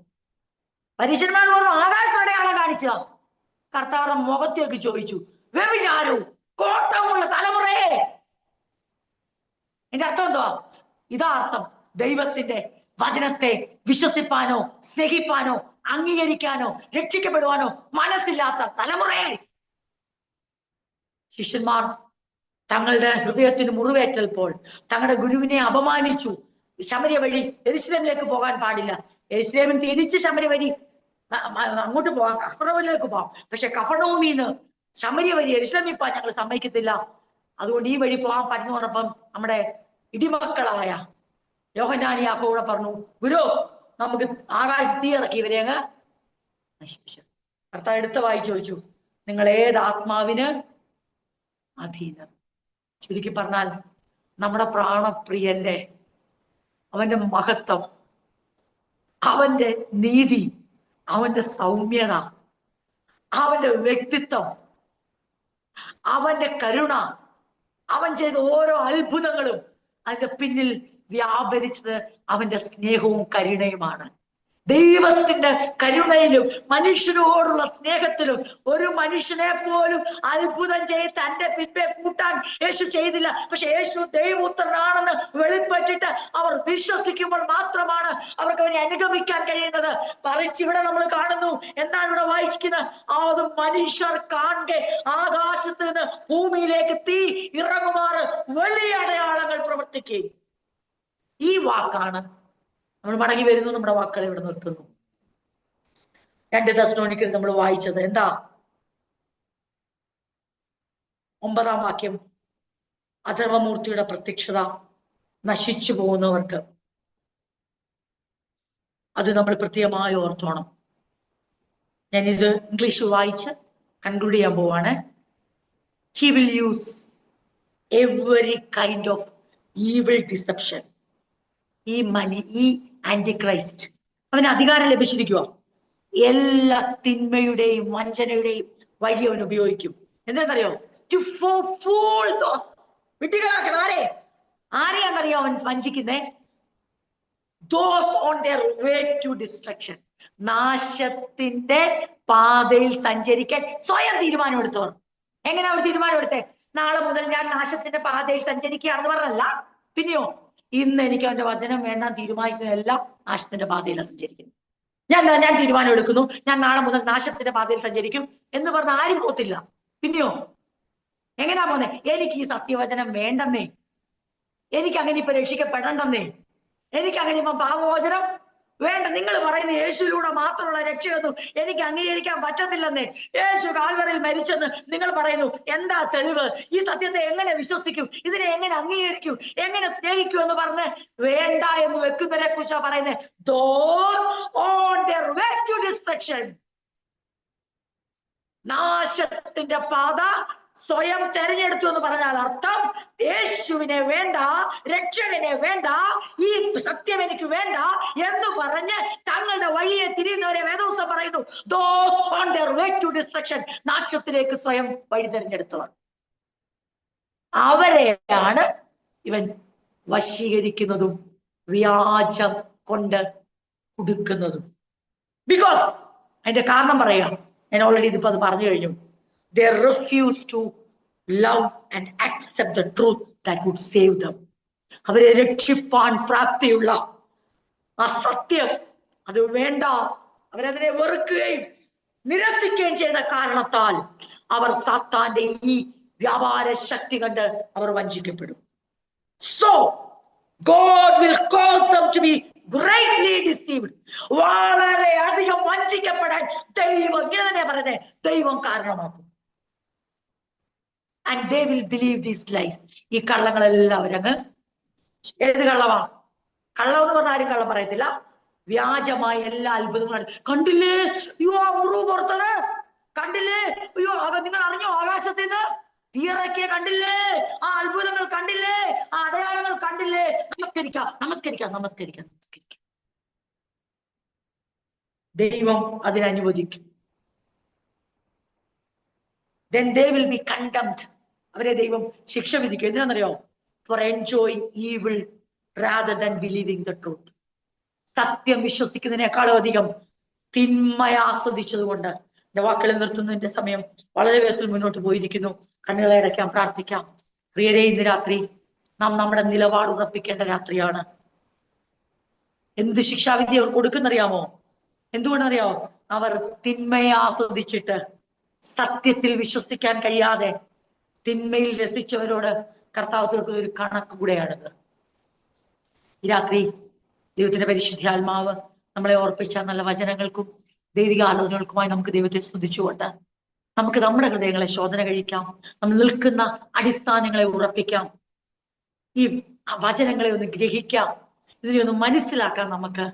പരീക്ഷന്മാർ പറഞ്ഞു ആകാശം അടയാളം കാണിച്ച. കർത്താവ് മുഖത്തേക്ക് ചോദിച്ചു, വ്യഭിചാരവും കോട്ടമുള്ള തലമുറയെ. എന്റെ അർത്ഥം എന്തുവാ? ഇതാ അർത്ഥം. ദൈവത്തിന്റെ വചനത്തെ വിശ്വസിപ്പാനോ സ്നേഹിപ്പാനോ അംഗീകരിക്കാനോ രക്ഷിക്കപ്പെടുവാനോ മനസ്സില്ലാത്ത തലമുറയെ. ശിഷ്യന്മാർ തങ്ങളുടെ ഹൃദയത്തിന് മുറിവേറ്റപ്പോൾ തങ്ങളുടെ ഗുരുവിനെ അപമാനിച്ചു. ശമര്യ വഴി യെരൂശലേമിലേക്ക് പോകാൻ പാടില്ല. യെരൂശലേമിൽ തിരിച്ച് ശമര്യ വഴി അങ്ങോട്ട് പോകാം, കഫർനഹൂമിലേക്ക് പോകാം. പക്ഷെ കഫർനഹൂമിന്ന് ശമര്യ വഴി യെരൂശലേമിൽ പോകാൻ ഞങ്ങൾ സമ്മതിക്കത്തില്ല. അതുകൊണ്ട് ഈ വഴി പോകാൻ പറ്റുന്ന പറഞ്ഞപ്പം നമ്മുടെ ഇടിമക്കളായ യോഹന്നാനും യാക്കോബും പറഞ്ഞു, ഗുരു നമുക്ക് ആകാശത്ത് തീ ഇറക്കി ഇവരെ അങ്ങ് നശിപ്പിച്ചു. കർത്താവ് എടുത്ത വായി ചോദിച്ചു, നിങ്ങൾ ഏത് ആത്മാവിന് അധീനം? ചുരുക്കി പറഞ്ഞാൽ നമ്മുടെ പ്രാണപ്രിയന്റെ അവന്റെ മഹത്വം, അവന്റെ നീതി, അവന്റെ സൗമ്യത, അവന്റെ വ്യക്തിത്വം, അവന്റെ കരുണ, അവൻ ചെയ്ത ഓരോ അത്ഭുതങ്ങളും അതിന്റെ പിന്നിൽ വ്യാപരിച്ചത് അവന്റെ സ്നേഹവും കരുണയുമാണ്. ദൈവത്തിന്റെ കരുണയിലും മനുഷ്യരോടുള്ള സ്നേഹത്തിലും ഒരു മനുഷ്യനെ പോലും അത്ഭുതം ചെയ്ത് തന്റെ പിൻപേ കൂട്ടാൻ യേശു ചെയ്തില്ല. പക്ഷെ യേശു ദൈവപുത്രനാണെന്ന് വെളിപ്പെട്ടിട്ട് അവർ വിശ്വസിക്കുമ്പോൾ മാത്രമാണ് അവർക്ക് അവനെ അനുഗമിക്കാൻ കഴിയുന്നത്. പറിച്ച് ഇവിടെ നമ്മൾ കാണുന്നു, എന്താണ് ഇവിടെ വായിക്കുന്നത്? അത് മനുഷ്യർ കാണെ ആകാശത്ത് നിന്ന് ഭൂമിയിലേക്ക് തീ ഇറങ്ങുമാറ് വലിയ അടയാളങ്ങൾ പ്രവർത്തിക്കുകയും. ഈ വാക്കാണ് നമ്മൾ മടങ്ങി വരുന്നു. നമ്മുടെ വാക്കുകൾ ഇവിടെ നിർത്തുന്നു. 2 തെസ്സലോനിക്കർ നമ്മൾ വായിച്ചത് എന്താ? 9-ാം വാക്യം. അഥർവമൂർത്തിയുടെ പ്രത്യക്ഷത നശിച്ചു പോകുന്നവർക്ക്. അത് നമ്മൾ പ്രത്യേകമായി ഓർത്തോണം. ഞാനിത് ഇംഗ്ലീഷ് വായിച്ച് കൺക്ലൂഡ് ചെയ്യാൻ പോവാണ്. He will use every kind of evil deception. ഈ ആന്റിക്രൈസ്റ്റ് അവന് അധികാരം ലഭിച്ചിരിക്കുക. എല്ലാ തിന്മയുടെയും വഞ്ചനയുടെയും വഴി അവൻ ഉപയോഗിക്കും. എന്താണെന്നറിയോ? To fool those. വിട്ടുകളാക്കണം. ആരെയാണെന്നറിയോ അവൻ വഞ്ചിക്കുന്നേ? Those on their way to destruction. നാശത്തിന്റെ പാതയിൽ സഞ്ചരിക്കാൻ സ്വയം തീരുമാനമെടുത്തവർ. എങ്ങനെ അവർ തീരുമാനമെടുത്തേ? നാളെ മുതൽ ഞാൻ നാശത്തിന്റെ പാതയിൽ സഞ്ചരിക്കുകയാണെന്ന് പറഞ്ഞല്ല. പിന്നെയോ, ഇന്ന് എനിക്ക് അവന്റെ വചനം വേണ്ടാൻ തീരുമാനിക്കുന്നതെല്ലാം നാശത്തിന്റെ പാതയിലാണ് സഞ്ചരിക്കുന്നത്. ഞാൻ തീരുമാനം എടുക്കുന്നു, ഞാൻ നാളെ മുതൽ നാശത്തിന്റെ പാതയിൽ സഞ്ചരിക്കും എന്ന് പറഞ്ഞ ആരും പോത്തില്ല. പിന്നെയോ എങ്ങനാ പോന്നെ? എനിക്ക് ഈ സത്യവചനം വേണ്ടെന്നേ, എനിക്ക് അങ്ങനെ ഇപ്പൊ രക്ഷിക്കപ്പെടണ്ടെന്നേ, എനിക്ക് അങ്ങനെ ഇപ്പൊ പാപമോചനം വേണ്ട. നിങ്ങൾ പറയുന്ന യേശുവിലൂടെ മാത്രമുള്ള രക്ഷയൊന്നും എനിക്ക് അംഗീകരിക്കാൻ പറ്റത്തില്ലെന്നേ. യേശു കാൽവറിയിൽ മരിച്ചെന്ന് നിങ്ങൾ പറയുന്നു. എന്താ തെളിവ്? ഈ സത്യത്തെ എങ്ങനെ വിശ്വസിക്കും? ഇതിനെ എങ്ങനെ അംഗീകരിക്കും? എങ്ങനെ സ്നേഹിക്കും എന്ന് പറഞ്ഞ് വേണ്ട എന്ന് വെക്കുന്നതിനെ കുറിച്ചാ പറയുന്നത്. Those on their way to destruction. നാശത്തിന്റെ പാത സ്വയം തെരഞ്ഞെടുത്തു എന്ന് പറഞ്ഞാൽ അർത്ഥം യേശുവിനെ വേണ്ട, രക്ഷകനെ വേണ്ട, ഈ സത്യം എനിക്ക് വേണ്ട എന്ന് പറഞ്ഞ് തങ്ങളുടെ വഴിയെ തിരിയുന്നവരെ വേദപുസ്തകം പറയുന്നു. Those on their way to destruction. നാശത്തിലേക്ക് സ്വയം വഴി തെരഞ്ഞെടുത്തവർ. അവരെയാണ് ഇവൻ വശീകരിക്കുന്നതും വ്യാജം കൊണ്ട് കൊടുക്കുന്നതും. ബിക്കോസ് അതിന്റെ കാരണം പറയാം. ഞാൻ ഓൾറെഡി ഇതിപ്പോ അത് പറഞ്ഞു കഴിഞ്ഞു. They refuse to love and accept the truth that would save them. അവരെ രക്ഷിപ്പാൻ പ്രാപ്തിയുള്ള ആ സത്യം അത് വേണ്ട, അവരതിനെ വെറുക്കുകയും നിരസിക്കുകയും ചെയ്ത കാരണത്താൽ അവർ സാത്താന്റെ ഈ വ്യാപാര ശക്തി കണ്ട് അവർ വഞ്ചിക്കപ്പെടും. So God will cause them to be greatly deceived. വളരെ അധികം വഞ്ചിക്കപ്പെടാൻ ദൈവം, ഇങ്ങനെ തന്നെ പറയുന്നത്, ദൈവം കാരണമാക്കും. And they will believe these lies. ഈ കള്ളങ്ങളെല്ലാം അവരങ്ങ്, ഏത് കള്ളമാണ്? കള്ളം എന്ന് പറഞ്ഞാൽ ആരും കള്ളം പറയത്തില്ല. വ്യാജമായ എല്ലാ അത്ഭുതങ്ങളും കണ്ടില്ലേ, അയ്യോ ആ മുറിവ് പുറത്തത് കണ്ടില്ലേ, അയ്യോ നിങ്ങൾ അറിഞ്ഞോ ആകാശത്തിൽ നിന്ന് തീയിറക്കിയ കണ്ടില്ലേ, ആ അത്ഭുതങ്ങൾ കണ്ടില്ലേ, ആ അടയാളങ്ങൾ കണ്ടില്ലേ, നമസ്കരിക്കാം നമസ്കരിക്കാം നമസ്കരിക്കാം നമസ്കരിക്കാം. ദൈവം അതിനനുവദിക്കും. Then they will be condemned. അവരെ ദൈവം ശിക്ഷ വിധിക്കും. എന്തിനാണെന്നറിയോ? For enjoying evil rather than believing the truth. സത്യം വിശ്വസിക്കുന്നതിനേക്കാളും അധികം തിന്മയെ ആസ്വദിച്ചത് കൊണ്ട്. എന്റെ വാക്കുകൾ നിർത്തുന്നതിന്റെ സമയം വളരെ വേഗത്തിൽ മുന്നോട്ട് പോയിരിക്കുന്നു. കണ്ണുകളെ അടയ്ക്കാം, പ്രാർത്ഥിക്കാം. പ്രിയരെ, ഇന്ന് രാത്രി നാം നമ്മുടെ നിലപാട് ഉറപ്പിക്കേണ്ട രാത്രിയാണ്. എന്ത് ശിക്ഷാവിധി അവർ കൊടുക്കുന്നറിയാമോ? എന്തുകൊണ്ടറിയാമോ? അവർ തിന്മയെ ആസ്വദിച്ചിട്ട് സത്യത്തിൽ വിശ്വസിക്കാൻ കഴിയാതെ തിന്മയിൽ രസിച്ചവരോട് കർത്താവ് തീർക്കുന്ന ഒരു കണക്ക് കൂടെയാണിത്. ഈ രാത്രി ദൈവത്തിന്റെ പരിശുദ്ധാത്മാവ് നമ്മളെ ഓർപ്പിച്ച നല്ല വചനങ്ങൾക്കും ദൈവിക ആലോചനകൾക്കുമായി നമുക്ക് ദൈവത്തെ സ്തുതിച്ചുകൊണ്ട് നമുക്ക് നമ്മുടെ ഹൃദയങ്ങളെ ശോധന കഴിക്കാം. നമ്മൾ നിൽക്കുന്ന അടിസ്ഥാനങ്ങളെ ഉറപ്പിക്കാം. ഈ വചനങ്ങളെ ഒന്ന് ഗ്രഹിക്കാം. ഇതിനെ ഒന്ന് മനസ്സിലാക്കാം. നമുക്ക്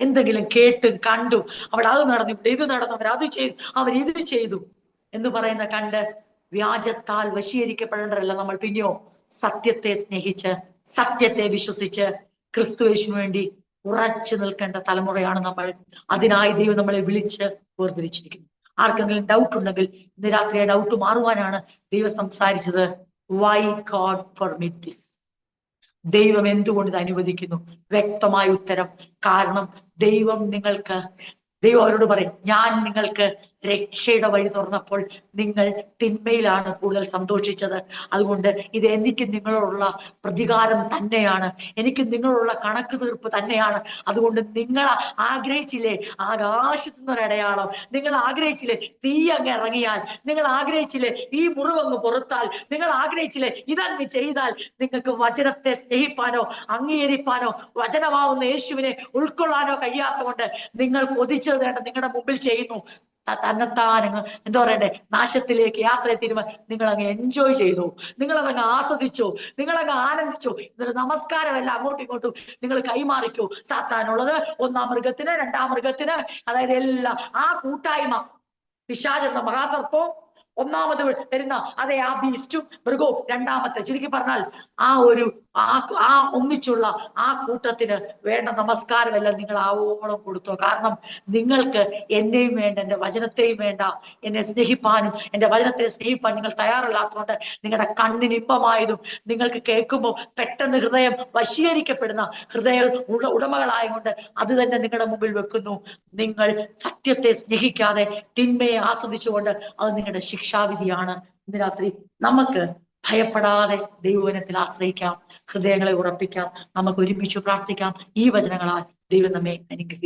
എന്തെങ്കിലും കേട്ടും കണ്ടും അവിടെ അത് നടന്നു, ഇവിടെ ഇത് നടന്നു, അവരത് ചെയ്തു, അവരിത് ചെയ്തു എന്ന് പറയുന്ന കണ്ട് വ്യാജത്താൽ വശീകരിക്കപ്പെടേണ്ടതല്ല നമ്മൾ. പിന്നെയോ സത്യത്തെ സ്നേഹിച്ച് സത്യത്തെ വിശ്വസിച്ച് ക്രിസ്തുയേശുവിന് വേണ്ടി ഉറച്ചു നിൽക്കേണ്ട തലമുറയാണ് നമ്മൾ. അതിനായി ദൈവം നമ്മളെ വിളിച്ച് വേർതിരിച്ചിരിക്കുന്നു. ആർക്കെങ്കിലും ഡൗട്ട് ഉണ്ടെങ്കിൽ ഇന്ന് രാത്രി ആ ഡൗട്ട് മാറുവാനാണ് ദൈവം സംസാരിച്ചത്. Why God permit this? ദൈവം എന്തുകൊണ്ട് ഇത് അനുവദിക്കുന്നു? വ്യക്തമായ ഉത്തരം. കാരണം ദൈവം അവരോട് പറയും, ഞാൻ നിങ്ങൾക്ക് രക്ഷയുടെ വഴി തുറന്നപ്പോൾ നിങ്ങൾ തിന്മയിലാണ് കൂടുതൽ സന്തോഷിച്ചത്. അതുകൊണ്ട് ഇത് എനിക്ക് നിങ്ങളോടുള്ള പ്രതികാരം തന്നെയാണ്, എനിക്ക് നിങ്ങളോടുള്ള കണക്ക് തീർപ്പ് തന്നെയാണ്. അതുകൊണ്ട് നിങ്ങൾ ആഗ്രഹിച്ചില്ലേ ആകാശത്തു നിന്നൊരടയാളം, നിങ്ങൾ ആഗ്രഹിച്ചില്ലേ തീ അങ്ങ് ഇറങ്ങിയാൽ, നിങ്ങൾ ആഗ്രഹിച്ചില്ലേ ഈ മുറിവങ്ങ് പുറത്താൽ, നിങ്ങൾ ആഗ്രഹിച്ചില്ലേ ഇതങ്ങ് ചെയ്താൽ, നിങ്ങൾക്ക് വചനത്തെ സ്നേഹിപ്പാനോ അംഗീകരിപ്പാനോ വചനമാവുന്ന യേശുവിനെ ഉൾക്കൊള്ളാനോ കഴിയാത്തതുകൊണ്ട് നിങ്ങൾ കൊതിച്ചത് വേണ്ട നിങ്ങളുടെ മുമ്പിൽ ചെയ്യുന്നു. തന്നെത്താനങ്ങ് എന്താ പറയണ്ടേ, നാശത്തിലേക്ക് യാത്ര തീരുമാ നിങ്ങൾ അങ്ങ് എൻജോയ് ചെയ്തു, നിങ്ങൾ അതങ്ങ് ആസ്വദിച്ചു, നിങ്ങൾ അങ്ങ് ആനന്ദിച്ചു. ഇതൊരു നമസ്കാരമല്ല, അങ്ങോട്ടും ഇങ്ങോട്ടും നിങ്ങൾ കൈമാറിക്കൂ. സാത്താനുള്ളത് ഒന്നാം മൃഗത്തിന്, രണ്ടാം മൃഗത്തിന്, അതായത് എല്ലാം ആ കൂട്ടായ്മ, പിശാചെന്ന മഹാസർപ്പവും ഒന്നാമത് വരുന്ന അതേ ആ ബീസ്റ്റും മൃഗവും രണ്ടാമത്തെ, ചുരുക്കി പറഞ്ഞാൽ ആ ഒന്നിച്ചുള്ള ആ കൂട്ടത്തിന് വേണ്ട നമസ്കാരമെല്ലാം നിങ്ങൾ ആവോളം കൊടുത്തോ. കാരണം നിങ്ങൾക്ക് എന്നെയും വേണ്ട, എന്റെ വചനത്തെയും വേണ്ട. എന്നെ സ്നേഹിപ്പാനും എന്റെ വചനത്തെ സ്നേഹിപ്പാൻ നിങ്ങൾ തയ്യാറല്ലാത്തതുകൊണ്ട് നിങ്ങളുടെ കണ്ണിന് ഇമ്പമായതും നിങ്ങൾക്ക് കേൾക്കുമ്പോൾ പെട്ടെന്ന് ഹൃദയം വശീകരിക്കപ്പെടുന്ന ഹൃദയ ഉടമകളായതുകൊണ്ട് അത് തന്നെ നിങ്ങളുടെ മുമ്പിൽ വെക്കുന്നു. നിങ്ങൾ സത്യത്തെ സ്നേഹിക്കാതെ തിന്മയെ ആസ്വദിച്ചുകൊണ്ട് അത് നിങ്ങളുടെ ശിക്ഷാവിധിയാണ്. ഇന്ന് രാത്രി നമുക്ക് ഭയപ്പെടാതെ ദൈവവചനത്തിൽ ആശ്രയിക്കാം, ഹൃദയങ്ങളെ ഉറപ്പിക്കാം. നമുക്ക് ഒരുമിച്ച് പ്രാർത്ഥിക്കാം. ഈ വചനങ്ങളാൽ ദൈവം നമ്മെ അനുഗ്രഹിക്കും.